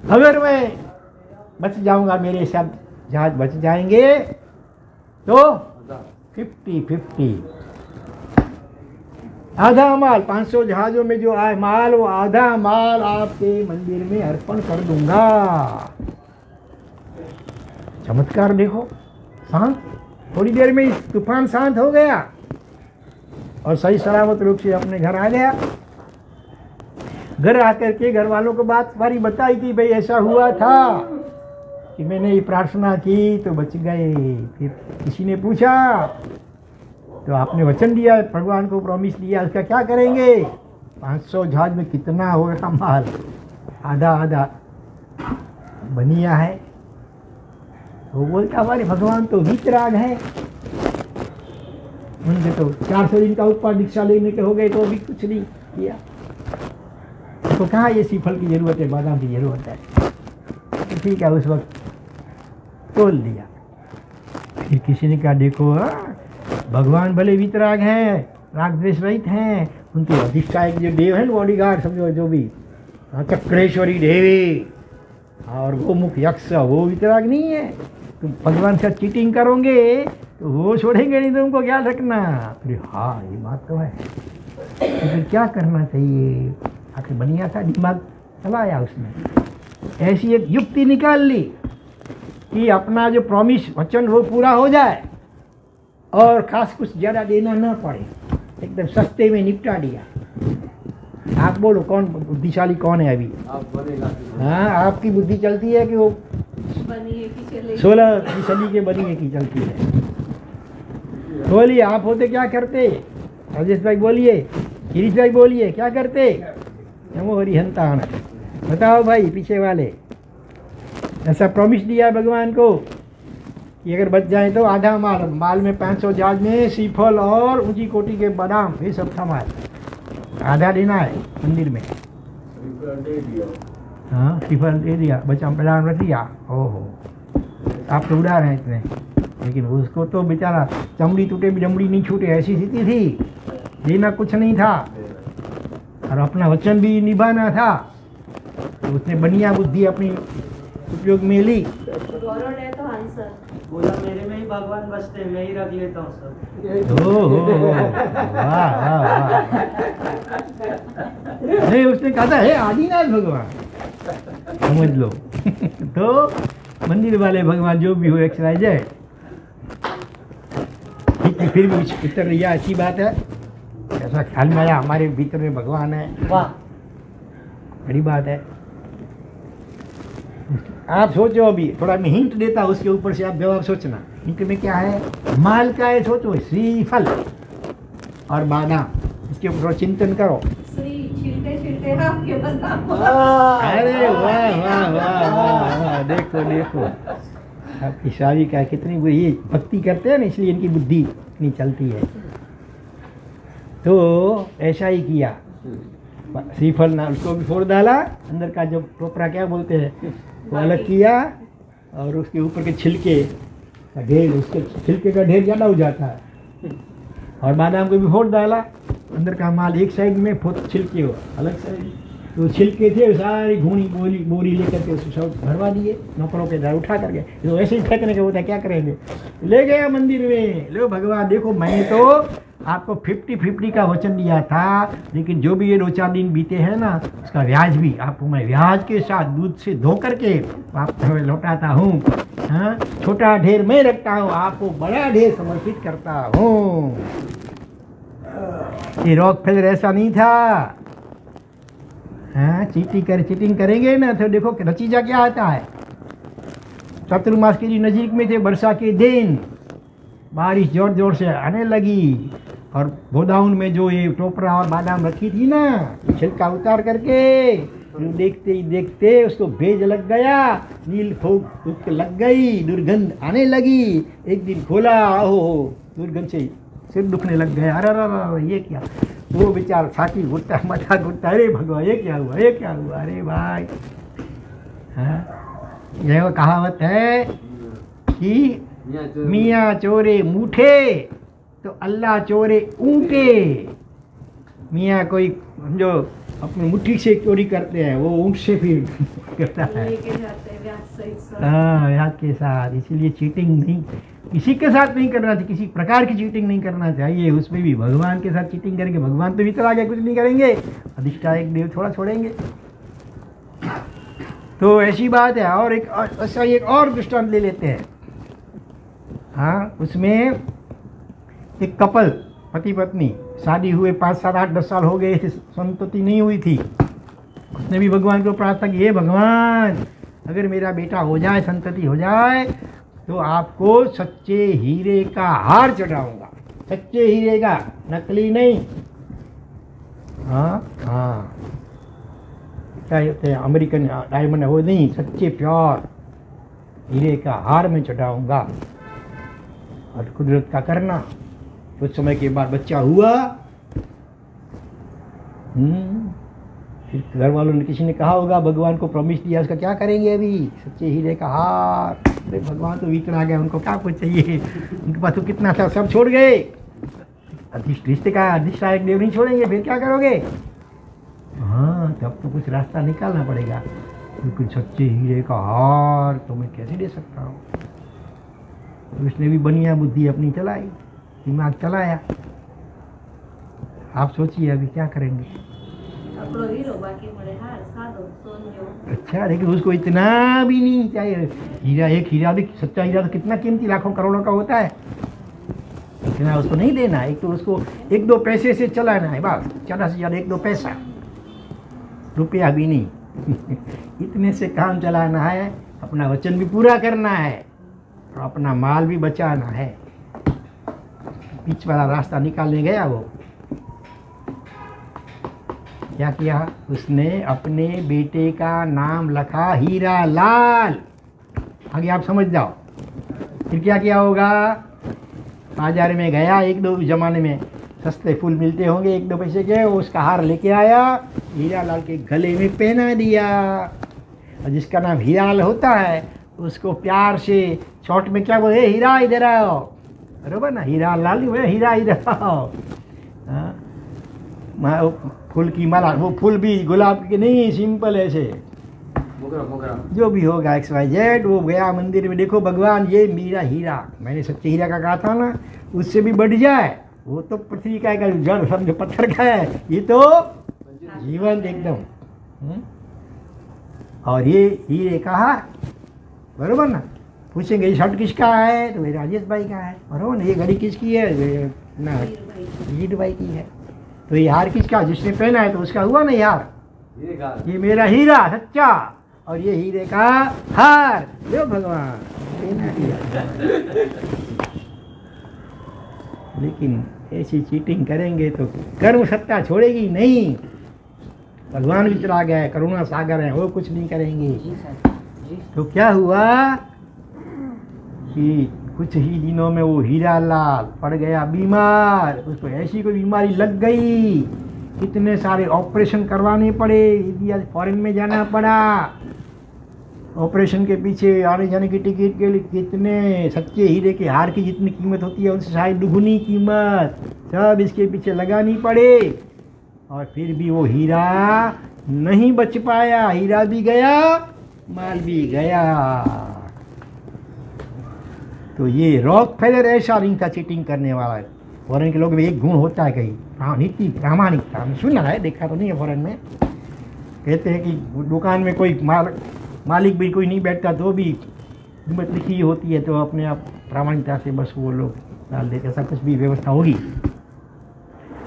अगर मैं बच जाऊंगा, मेरे सब जहाज बच जाएंगे तो 50-50 आधा माल 500 जहाजों में जो आए माल, वो आधा माल आपके मंदिर में अर्पण कर दूंगा। चमत्कार देखो, शांत, थोड़ी देर में तूफान शांत हो गया और सही सलामत रूप से अपने घर आ गया। घर आकर के घर वालों को बात सारी बताई थी, भाई ऐसा हुआ था कि मैंने ये प्रार्थना की तो बच गए। फिर किसी ने पूछा तो आपने वचन दिया, भगवान को प्रॉमिस दिया, उसका क्या करेंगे? 500 जहाज में कितना होगा माल? आधा आधा बनिया है। वो बोलता हमारे भगवान तो वीतराग है, उनके तो 400 दिन का ऊपर दीक्षा लेने के हो गए तो अभी कुछ नहीं किया। तो कहाँ ये सीफल की जरूरत है, बादाम की जरूरत है? तो ठीक है, उस वक्त तोल दिया। फिर किसी ने कहा देखो भगवान भले वितराग हैं, राग द्वेष रहित हैं, उनके अधिष्ठायक जो देव है ना, बॉडीगार्ड समझो जो भी, चक्रेश्वरी देवी और गोमुख यक्ष, वो वितराग नहीं है। तुम भगवान से चीटिंग करोगे तो वो छोड़ेंगे नहीं, तुमको ख्याल रखना। अरे हाँ ये बात तो है। तो फिर क्या करना चाहिए? आखिर बनिया था, दिमाग चलाया उसने, ऐसी एक युक्ति निकाल ली कि अपना जो प्रॉमिस वचन वो पूरा हो जाए और खास कुछ ज़्यादा देना ना पड़े, एकदम सस्ते में निपटा दिया। आप बोलो कौन बुद्धिशाली कौन है अभी? हाँ, आपकी बुद्धि चलती है कि वो बनिए की चले 16वीं सदी के बनिए की चलती है? बोलिए, आप होते क्या करते? राजेश भाई बोलिए, गिरीश भाई बोलिए, क्या करते? नमो हरिहंतान। बताओ भाई पीछे वाले। ऐसा प्रॉमिस दिया भगवान को कि अगर बच जाए तो आधा माल में 500 जहाज में सीफल और ऊंची कोटि के बादाम, ये सब था माल, आधा देना है मंदिर में। हाँ, सीफल दे दिया, बचा बादाम रख दिया। ओहो, आप तो उड़ा रहे हैं इतने, लेकिन उसको तो बेचारा चमड़ी टूटे भी डमड़ी नहीं छूटे, ऐसी स्थिति थी, देना कुछ नहीं था और अपना वचन भी निभाना था। तो उसने बढ़िया बुद्धि अपनी उपयोग में ली। गौरव ने तो आंसर बोला मेरे में ही भगवान बसते, मैं ही रख लेता हूँ सब। ओहो, वाह वाह वाह। नहीं, उसने कहा था हे आदिनाथ भगवान, समझ लो। तो मंदिर वाले भगवान जो भी हो, XYZ, फिर भी उत्तर लिया, अच्छी बात है। ऐसा ख्याल में आया हमारे भीतर में भगवान है, वाह बड़ी बात है। आप सोचो, अभी थोड़ा मैं हिंट देता, उसके ऊपर से आप जवाब सोचना। हिंट में क्या है? माल का है, सोचो, श्रीफल और बादाम, इसके ऊपर चिंतन करो। श्री छिलते छिलते आपके बादाम। अरे वाह वाह वाह वाह वाह, देखो देखो आपकी शादी का कितनी बुरी भक्ति करते हैं ना, इसलिए इनकी बुद्धि इतनी चलती है। तो ऐसा ही किया, श्रीफल ना उसको भी फोड़ डाला, अंदर का जो टोपरा क्या बोलते हैं वो अलग किया, और उसके ऊपर के छिलके का ढेर, उसके छिलके का ढेर ज़्यादा हो जाता है, और बादाम को भी फोड़ डाला, अंदर का माल एक साइड में, छिलके हो अलग साइड। तो छिलके थे सारी घूनी बोरी लेकर के उसको सब भरवा दिए, नौकरों के दर उठा करके। तो ऐसे ही फेंकने का होता है, क्या करेंगे? ले गया मंदिर में, लो भगवान देखो, मैंने तो आपको 50-50 का वचन दिया था, लेकिन जो भी ये 2-4 दिन बीते हैं ना, उसका ब्याज भी आपको मैं ब्याज के साथ दूध से धो करके आपको लौटाता हूँ। हाँ, छोटा ढेर मैं रखता हूँ, आपको बड़ा ढेर समर्पित करता हूँ। ये रॉकफेलर ऐसा नहीं था। हाँ, चीटिंग करेंगे ना तो देखो नतीजा क्या आता है। चतुर्मास के दिन नजीक में थे, वर्षा के दिन, बारिश जोर जोर से आने लगी, और गोदाउन में जो ये टोपरा और बादाम रखी थी ना, छिलका उतार करके, तो देखते ही देखते उसको भेज लग गया, नील फूक लग गई, दुर्गंध आने लगी। एक दिन खोला, ओहो, दुर्गंध से सिर दुखने लग गया। अरे ये क्या? वो बेचारा छाती घुटता, माथा घुटता, अरे भगवान ये क्या हुआ, ये क्या हुआ? अरे भाई, हाँ, यह कहावत है कि मियाँ चोरे मूठे तो अल्लाह चोरे ऊँटे। मियाँ कोई जो अपनी मुट्ठी से चोरी करते हैं, वो ऊँट से फिर करता है। लेके जाते हैं व्याज सहित सब। हाँ, याद के साथ। इसीलिए चीटिंग नहीं किसी के साथ नहीं करना चाहिए, किसी प्रकार की चीटिंग नहीं करना चाहिए। उसमें भी भगवान के साथ चीटिंग करेंगे, भगवान तो भीतर आ गए, कुछ नहीं करेंगे, अधिष्ठायक देव थोड़ा छोड़ेंगे। तो ऐसी बात है। और एक और दृष्टांत ले लेते हैं। हाँ, उसमें एक कपल, पति पत्नी, शादी हुए 5, 7, 8, 10 साल हो गए थे, संतति नहीं हुई थी। उसने भी भगवान को प्रार्थना की, हे भगवान, अगर मेरा बेटा हो जाए, संतति हो जाए, तो आपको सच्चे हीरे का हार चढ़ाऊंगा। सच्चे हीरे का, नकली नहीं। हाँ हाँ, क्या होते हैं अमेरिकन डायमंड, वो नहीं, सच्चे प्योर हीरे का हार में चढ़ाऊंगा। और कुदरत का करना। कुछ समय के बाद बच्चा हुआ। फिर घर वालों ने, किसी ने कहा होगा, भगवान को प्रॉमिस दिया, उसका क्या करेंगे अभी? सच्चे हीरे का हार। अरे भगवान तो भीतर आ गए, उनको क्या कुछ चाहिए? उनके पास तो कितना था, सब छोड़ गए। रिश्ते का अधिष्ठायक देव नहीं छोड़ेंगे, फिर क्या करोगे? हाँ, तब तो कुछ रास्ता निकालना पड़ेगा। क्योंकि सच्चे हीरे का हार तो मैं कैसे दे सकता हूँ? तो उसने भी बनिया बुद्धि अपनी चलाई, दिमाग चलाया। आप सोचिए अभी क्या करेंगे? આપણો હીરો બાકી મળે હાર સાદો સોનિયો। अच्छा, लेकिन उसको इतना भी नहीं चाहिए। हीरा, एक हीरा भी, सच्चा हीरा तो कितना कीमती, लाखों करोड़ों का होता है। इतना उसको नहीं देना है। एक तो उसको 1-2 पैसे से चलाना है बस, ज़्यादा से ज़्यादा 1-2 पैसा, रुपया भी नहीं। इतने से काम चलाना है, अपना वचन भी पूरा करना है और अपना माल भी बचाना है। बीच वाला रास्ता निकालने गया वो, क्या किया? उसने अपने बेटे का नाम रखा हीरा लाल। आगे आप समझ जाओ। फिर क्या किया होगा? बाजार में गया, 1-2 जमाने में सस्ते फूल मिलते होंगे 1-2 पैसे के, वो उसका हार लेके आया, हीरा लाल के गले में पहना दिया। और जिसका नाम हीरा लाल होता है उसको प्यार से शॉर्ट में क्या बोले? हीरा इधर आओ। बरोबर ना? हीरा लाल नहीं बोले, हीरा इधर आओ। फूल की माला, वो फूल भी गुलाब की नहीं, सिंपल ऐसे जो भी होगा XYZ। वो गया मंदिर में, देखो भगवान ये मेरा हीरा, मैंने सच्चे हीरा का कहा था ना, उससे भी बढ़ जाए। वो तो पृथ्वी का है, जड़ समझो पत्थर का है, ये तो जीवंत एकदम। और ये हीरे का हार, बरोबर ना? पूछेंगे ये शर्ट किसका है, तो ये राजेश भाई का है, बरोबर ना? ये घड़ी किसकी है, ना हीर भाई की है। तो ये हार किसका? जिसने पहना है तो उसका हुआ ना यार, ये मेरा हीरा सच्चा, और ये हीरे का हार जो भगवान पहना दिया। लेकिन ऐसी चीटिंग करेंगे तो कर्म सत्ता छोड़ेगी नहीं। भगवान भी चला गया है, करुणा सागर है, वो कुछ नहीं करेंगे। तो क्या हुआ कि कुछ ही दिनों में वो हीरा लाल पड़ गया बीमार। उसको ऐसी कोई बीमारी लग गई, कितने सारे ऑपरेशन करवाने पड़े, इंडिया फॉरेन में जाना पड़ा। ऑपरेशन के पीछे आने जाने की टिकट के लिए कितने, सच्चे हीरे के हार की जितनी कीमत होती है उससे शायद दुगुनी कीमत सब इसके पीछे लगानी पड़े। और फिर भी वो हीरा नहीं बच पाया, हीरा भी गया, माल भी गया। तो ये रॉकफेलर ऐसा नहीं था चीटिंग करने वाला। फॉरेन के लोग में एक गुण होता है कहीं, नीति प्रामाणिकता। हमने सुना है, देखा तो नहीं है फॉरेन में। कहते हैं कि दुकान में कोई मालिक भी कोई नहीं बैठता तो भी कीमत लिखी होती है, तो अपने आप प्रामाणिकता से बस वो लोग डाल देते, ऐसा कुछ भी व्यवस्था होगी।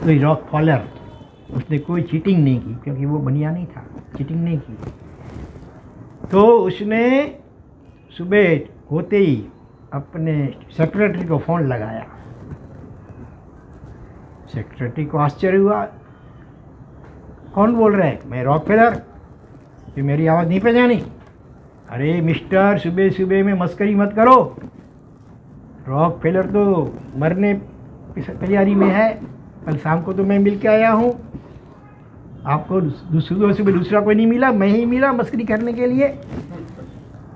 तो ये रॉकफेलर, उसने कोई चीटिंग नहीं की क्योंकि वो बनिया नहीं था, चीटिंग नहीं की। तो उसने सुबह होते ही अपने सेक्रेटरी को फ़ोन लगाया। सेक्रेटरी को आश्चर्य हुआ, कौन बोल रहे हैं? मैं रॉकफेलर। कि मेरी आवाज़ नहीं पहचानी? अरे मिस्टर, सुबह सुबह में मस्करी मत करो। रॉकफेलर तो मरने की तैयारी में है, कल शाम को तो मैं मिल के आया हूँ। आपको सुबह सुबह दूसरा कोई नहीं मिला, मैं ही मिला मस्करी करने के लिए।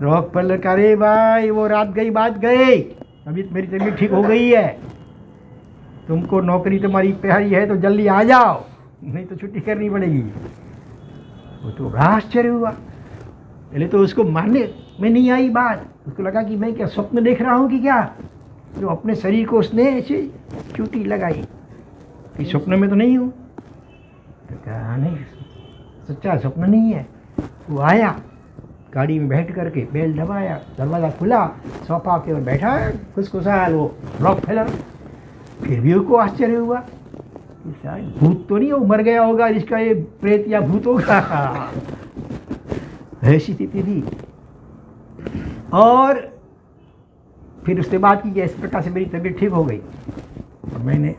रॉकफेलर का, अरे भाई वो रात गई बात गई, अभी मेरी तबीयत ठीक हो गई है, तुमको नौकरी तुम्हारी प्यारी है तो जल्दी आ जाओ, नहीं तो छुट्टी करनी पड़ेगी। वो तो बड़ा आश्चर्य हुआ। पहले तो उसको मानने में नहीं आई बात, उसको लगा कि मैं क्या स्वप्न देख रहा हूँ कि क्या। जो अपने शरीर को उसने ऐसे चूटी लगाई कि स्वप्न में तो नहीं हूँ। तो कहा नहीं, सच्चा स्वप्न नहीं है। वो आया, गाड़ी में बैठ करके बेल दबाया, दरवाज़ा खुला, सोफा के ऊपर बैठा है खुशखुशाल वो रॉकफेलर। फिर भी उसको आश्चर्य हुआ कि शायद भूत तो नहीं, वो मर गया होगा, इसका ये प्रेत या भूत होगा। ऐसी स्थिति थी। और फिर उसने बात की कि इस प्रकार से मेरी तबीयत ठीक हो गई। और मैंने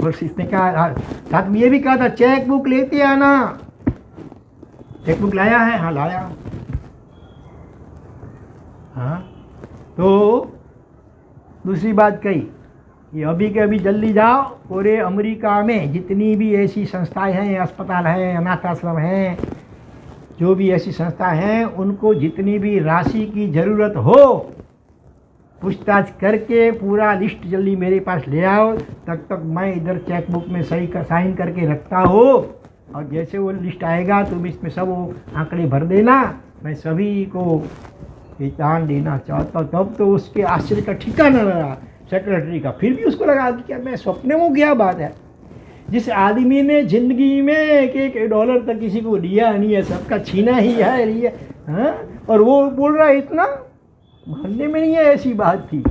बस इसने कहा, साथ में ये भी कहा था चेक बुक लेते आना। चेक बुक लाया है? हाँ लाया। हाँ, तो दूसरी बात कही कि अभी के अभी जल्दी जाओ, पूरे अमेरिका में जितनी भी ऐसी संस्थाएं हैं, अस्पताल हैं, अनाथ आश्रम हैं, जो भी ऐसी संस्था हैं, उनको जितनी भी राशि की ज़रूरत हो पूछताछ करके पूरा लिस्ट जल्दी मेरे पास ले आओ। तब तक मैं इधर चेक बुक में सही कर साइन करके रखता हो, और जैसे वो लिस्ट आएगा तुम इसमें सब वो आंकड़े भर देना। मैं सभी को ये दान देना चाहता हूँ। तब तो उसके आश्चर्य का ठिकाना न रहा सेक्रेटरी का। फिर भी उसको लगा कि क्या मैं सपने में, क्या बात है, जिस आदमी ने जिंदगी में एक डॉलर तक किसी को दिया नहीं है, सबका छीना ही है लिया, हाँ? और वो बोल रहा है इतना मानने में नहीं है। ऐसी बात थी।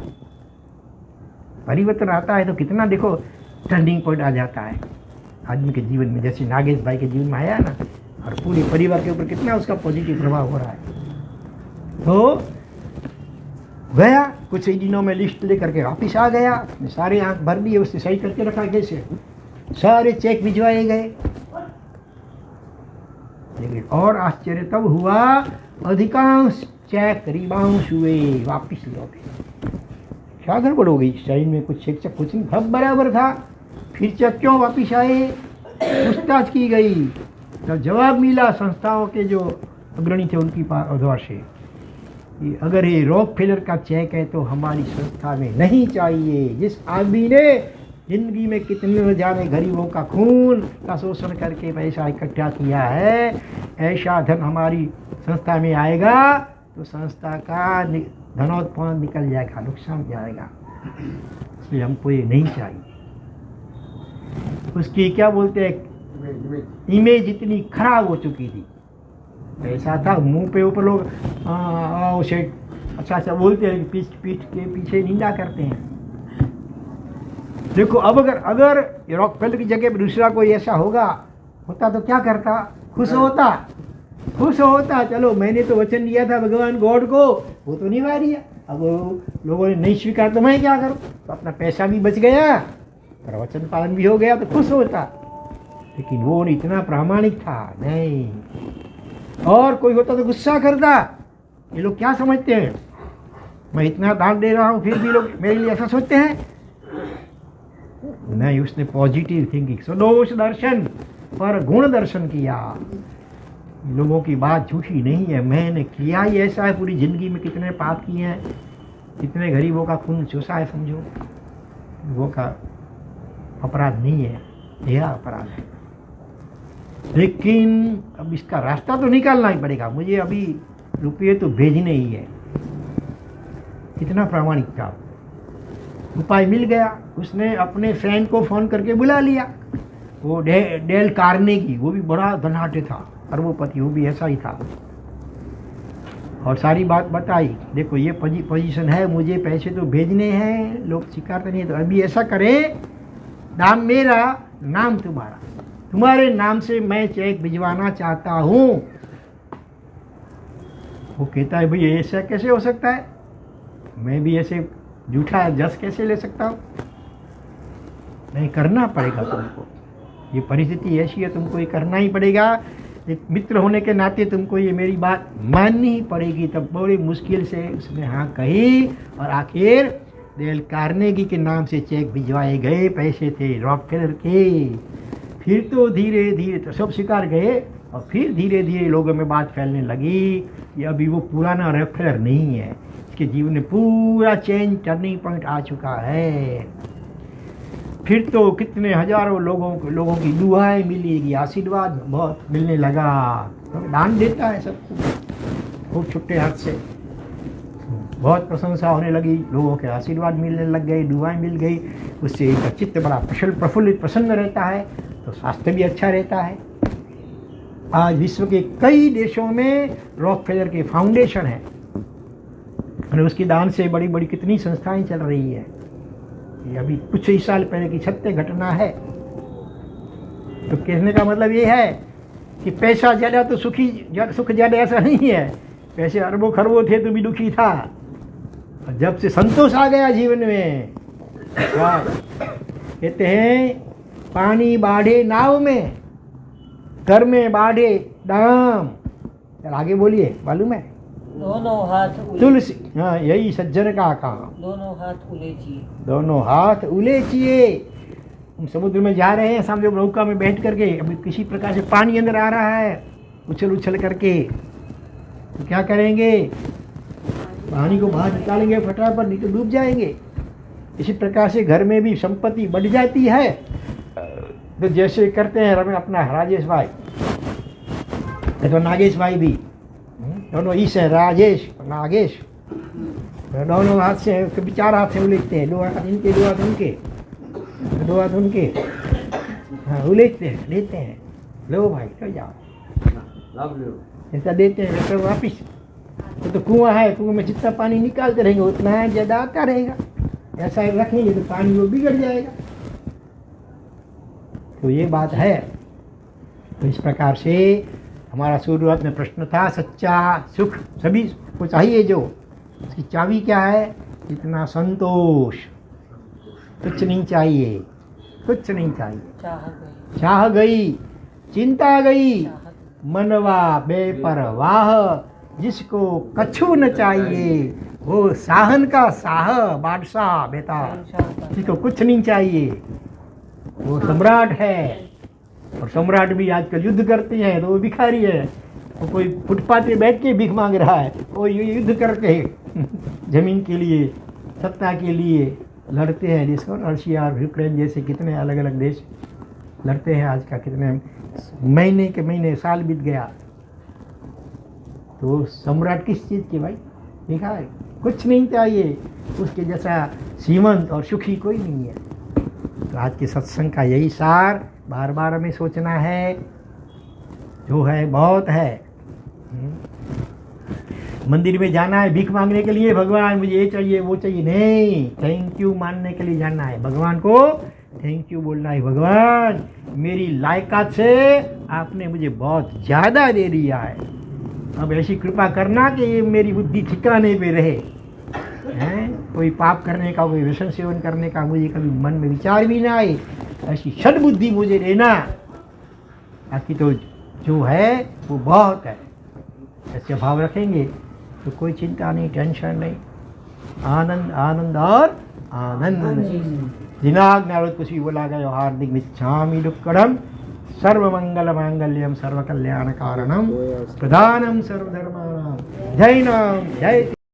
परिवर्तन आता है तो कितना देखो टर्निंग पॉइंट आ जाता है आदमी के जीवन में, जैसे नागेश भाई के जीवन में आया ना, और पूरे परिवार के ऊपर कितना उसका पॉजिटिव प्रभाव हो रहा है। तो गया, कुछ ही दिनों में लिस्ट लेकर के वापिस आ गया, सारे आंख भर दिए, उसने सही करके रखा, कैसे सारे चेक भिजवाए गए। लेकिन और आश्चर्य तब हुआ, अधिकांश चेक रिबाउंस हुए, वापिस लौटे। क्या गड़बड़ हो गई साइन में? कुछ चेक कुछ नहीं, सब बराबर था। फिर चेक क्यों वापिस आए? पूछताछ की गई तो जवाब मिला संस्थाओं के जो अग्रणी थे उनकी द्वार से कि अगर ये रॉकफेलर का चेक है तो हमारी संस्था में नहीं चाहिए। जिस आदमी ने जिंदगी में कितने न जाने गरीबों का खून का शोषण करके पैसा इकट्ठा किया है, ऐसा धन हमारी संस्था में आएगा तो संस्था का धनोत्पन्न निकल जाएगा, नुकसान जाएगा। इसलिए हमको ये नहीं चाहिए। उसकी क्या बोलते हैं, इमेज इतनी खराब हो चुकी थी। ऐसा था मुंह पे ऊपर लोग उसे अच्छा अच्छा बोलते हैं, पीठ के पीछे निंदा करते हैं। देखो अब अगर रॉकफेलर की जगह पर दूसरा कोई ऐसा होता तो क्या करता? खुश होता। चलो मैंने तो वचन दिया था भगवान गॉड को, वो तो निभा दिया। अब लोगों ने नहीं स्वीकार तो मैं क्या करूं? तो अपना पैसा भी बच गया और वचन पालन भी हो गया, तो खुश होता। लेकिन वो इतना प्रामाणिक था नहीं। और कोई होता तो गुस्सा करता। ये लोग क्या समझते हैं, मैं इतना दान दे रहा हूँ फिर भी लोग मेरे लिए ऐसा सोचते हैं? नहीं, उसने पॉजिटिव थिंकिंग, सदोष दर्शन पर गुण दर्शन किया। लोगों की बात झूठी नहीं है, मैंने किया ही ऐसा है। पूरी जिंदगी में कितने पाप किए हैं, कितने गरीबों का खून चूसा है, समझो। वो का अपराध नहीं है, मेरा अपराध है। लेकिन अब इसका रास्ता तो निकालना ही पड़ेगा मुझे। अभी रुपये तो भेजने ही है। कितना प्रामाणिक था। उपाय मिल गया। उसने अपने फ्रेंड को फ़ोन करके बुला लिया, वो डेल कार्नेगी, वो भी बड़ा धनाढ्य था, अरबोपति, वो भी ऐसा ही था। और सारी बात बताई, देखो ये पोजीशन है, मुझे पैसे तो भेजने हैं, लोग स्वीकारते नहीं, तो अभी ऐसा करें, नाम मेरा, नाम तुम्हारा, तुम्हारे नाम से मैं चेक भिजवाना चाहता हूँ। वो कहता है भाई ऐसा कैसे हो सकता है, मैं भी ऐसे झूठा जस कैसे ले सकता हूँ? नहीं, करना पड़ेगा तुमको, ये परिस्थिति ऐसी है, तुमको ये करना ही पड़ेगा। एक मित्र होने के नाते तुमको ये मेरी बात माननी ही पड़ेगी। तब बड़ी मुश्किल से उसने हाँ कही और आखिर डेल कार्नेगी के नाम से चेक भिजवाए गए। पैसे थे रॉकफेलर के। फिर तो धीरे धीरे तो सब स्वीकार गए और फिर धीरे धीरे लोगों में बात फैलने लगी कि अभी वो पुराना रॉकफेलर नहीं है, इसके जीवन में पूरा चेंज टर्निंग पॉइंट आ चुका है। फिर तो कितने हजारों लोगों की दुआएं मिलेगी, आशीर्वाद बहुत मिलने लगा। तो दान देता है सबको खूब छुट्टे हाथ से। बहुत प्रशंसा होने लगी, लोगों के आशीर्वाद मिलने लग गए, दुआएं मिल गई, उससे इनका चित्त बड़ा प्रफुल्लित प्रसन्न रहता है, तो स्वास्थ्य भी अच्छा रहता है। आज विश्व के कई देशों में रॉकफेलर के फाउंडेशन है और उसकी दान से बड़ी बड़ी कितनी संस्थाएं चल रही है। ये अभी कुछ ही साल पहले की सत्य घटना है। तो कहने का मतलब ये है कि पैसा ज़्यादा तो सुख ज़्यादा, ऐसा नहीं है। पैसे अरबों खरबों थे तो भी दुखी था, और जब से संतोष आ गया जीवन में, कहते हैं पानी बाढ़े नाव में, घर में बाढ़े दाम। आगे बोलिए, मालूम है? दोनों हाथ तुलसी, हाँ यही सज्जन का काम। दोनों हाथ उलेचिए। दोनों हाथ उलेचिए। हम समुद्र में जा रहे हैं, सामने नौका में बैठ करके, अभी किसी प्रकार से पानी अंदर आ रहा है उछल उछल करके, तो क्या करेंगे? पानी को बाहर निकालेंगे फटाफट, नहीं तो डूब जाएंगे। इसी प्रकार से घर में भी संपत्ति बढ़ जाती है, तो जैसे करते हैं अपना राजेश भाई, तो नागेश भाई भी, दोनों ईश है, राजेश नागेश, दोनों हाथ से, कभी 4 हाथ से उलेटते हैं, 2 हाथ इनके, 2 हाथ उनके, 2 हाथ उनके, हाँ उलेटते हैं, देते हैं, लो भाई तो जाओ, ऐसा देते हैं, वैसे वापिस। तो कुआं है, कुएं में जितना पानी निकालते रहेंगे उतना ज़्यादा आता रहेगा। ऐसा रखेंगे तो पानी वो बिगड़ जाएगा। तो ये बात है। तो इस प्रकार से हमारा शुरुआत में प्रश्न था, सच्चा सुख सभी को चाहिए, जो उसकी चाबी क्या है? इतना संतोष, कुछ नहीं चाहिए, कुछ नहीं चाहिए। चाह गई, चिंता गई, मनवा बेपरवाह, जिसको कछु न चाहिए, वो साहन का साह, बादशाह बेटा, जिसको कुछ नहीं चाहिए, वो सम्राट है। और सम्राट भी आजकल युद्ध करते हैं, तो वो भिखारी है। वो कोई फुटपाथ पे बैठ के भीख मांग रहा है, वो युद्ध करके जमीन के लिए, सत्ता के लिए लड़ते हैं। जिसको रशिया और यूक्रेन जैसे कितने अलग अलग देश लड़ते हैं आज का, कितने महीने के महीने साल बीत गया। तो सम्राट किस चीज़ की भाई? भिखारी, कुछ नहीं चाहिए, उसके जैसा श्रीमंत और सुखी कोई नहीं है। तो आज के सत्संग का यही सार बार बार हमें सोचना है, जो है बहुत है। मंदिर में जाना है भीख मांगने के लिए, भगवान मुझे ये चाहिए वो चाहिए, नहीं, थैंक यू मानने के लिए जाना है। भगवान को थैंक यू बोलना है, भगवान मेरी लायकात से आपने मुझे बहुत ज़्यादा दे दिया है, अब ऐसी कृपा करना कि ये मेरी बुद्धि ठिकाने पे रहे। हैं, कोई पाप करने का, कोई व्यसन सेवन करने का मुझे कभी मन में विचार भी ना आए, ऐसी सद्बुद्धि मुझे देना। बाकी तो जो है वो बहुत है। ऐसे भाव रखेंगे तो कोई चिंता नहीं, टेंशन नहीं, आनंद आनंद और आनंद। दिनाज्ञा कुछ भी बोला गया, हार्दिक मिच्छामि दुक्कडम सर्वमंगल मांगल्यम सर्वकल्याण कारणम प्रधानम सर्वधर्माणाम। जय नाम जय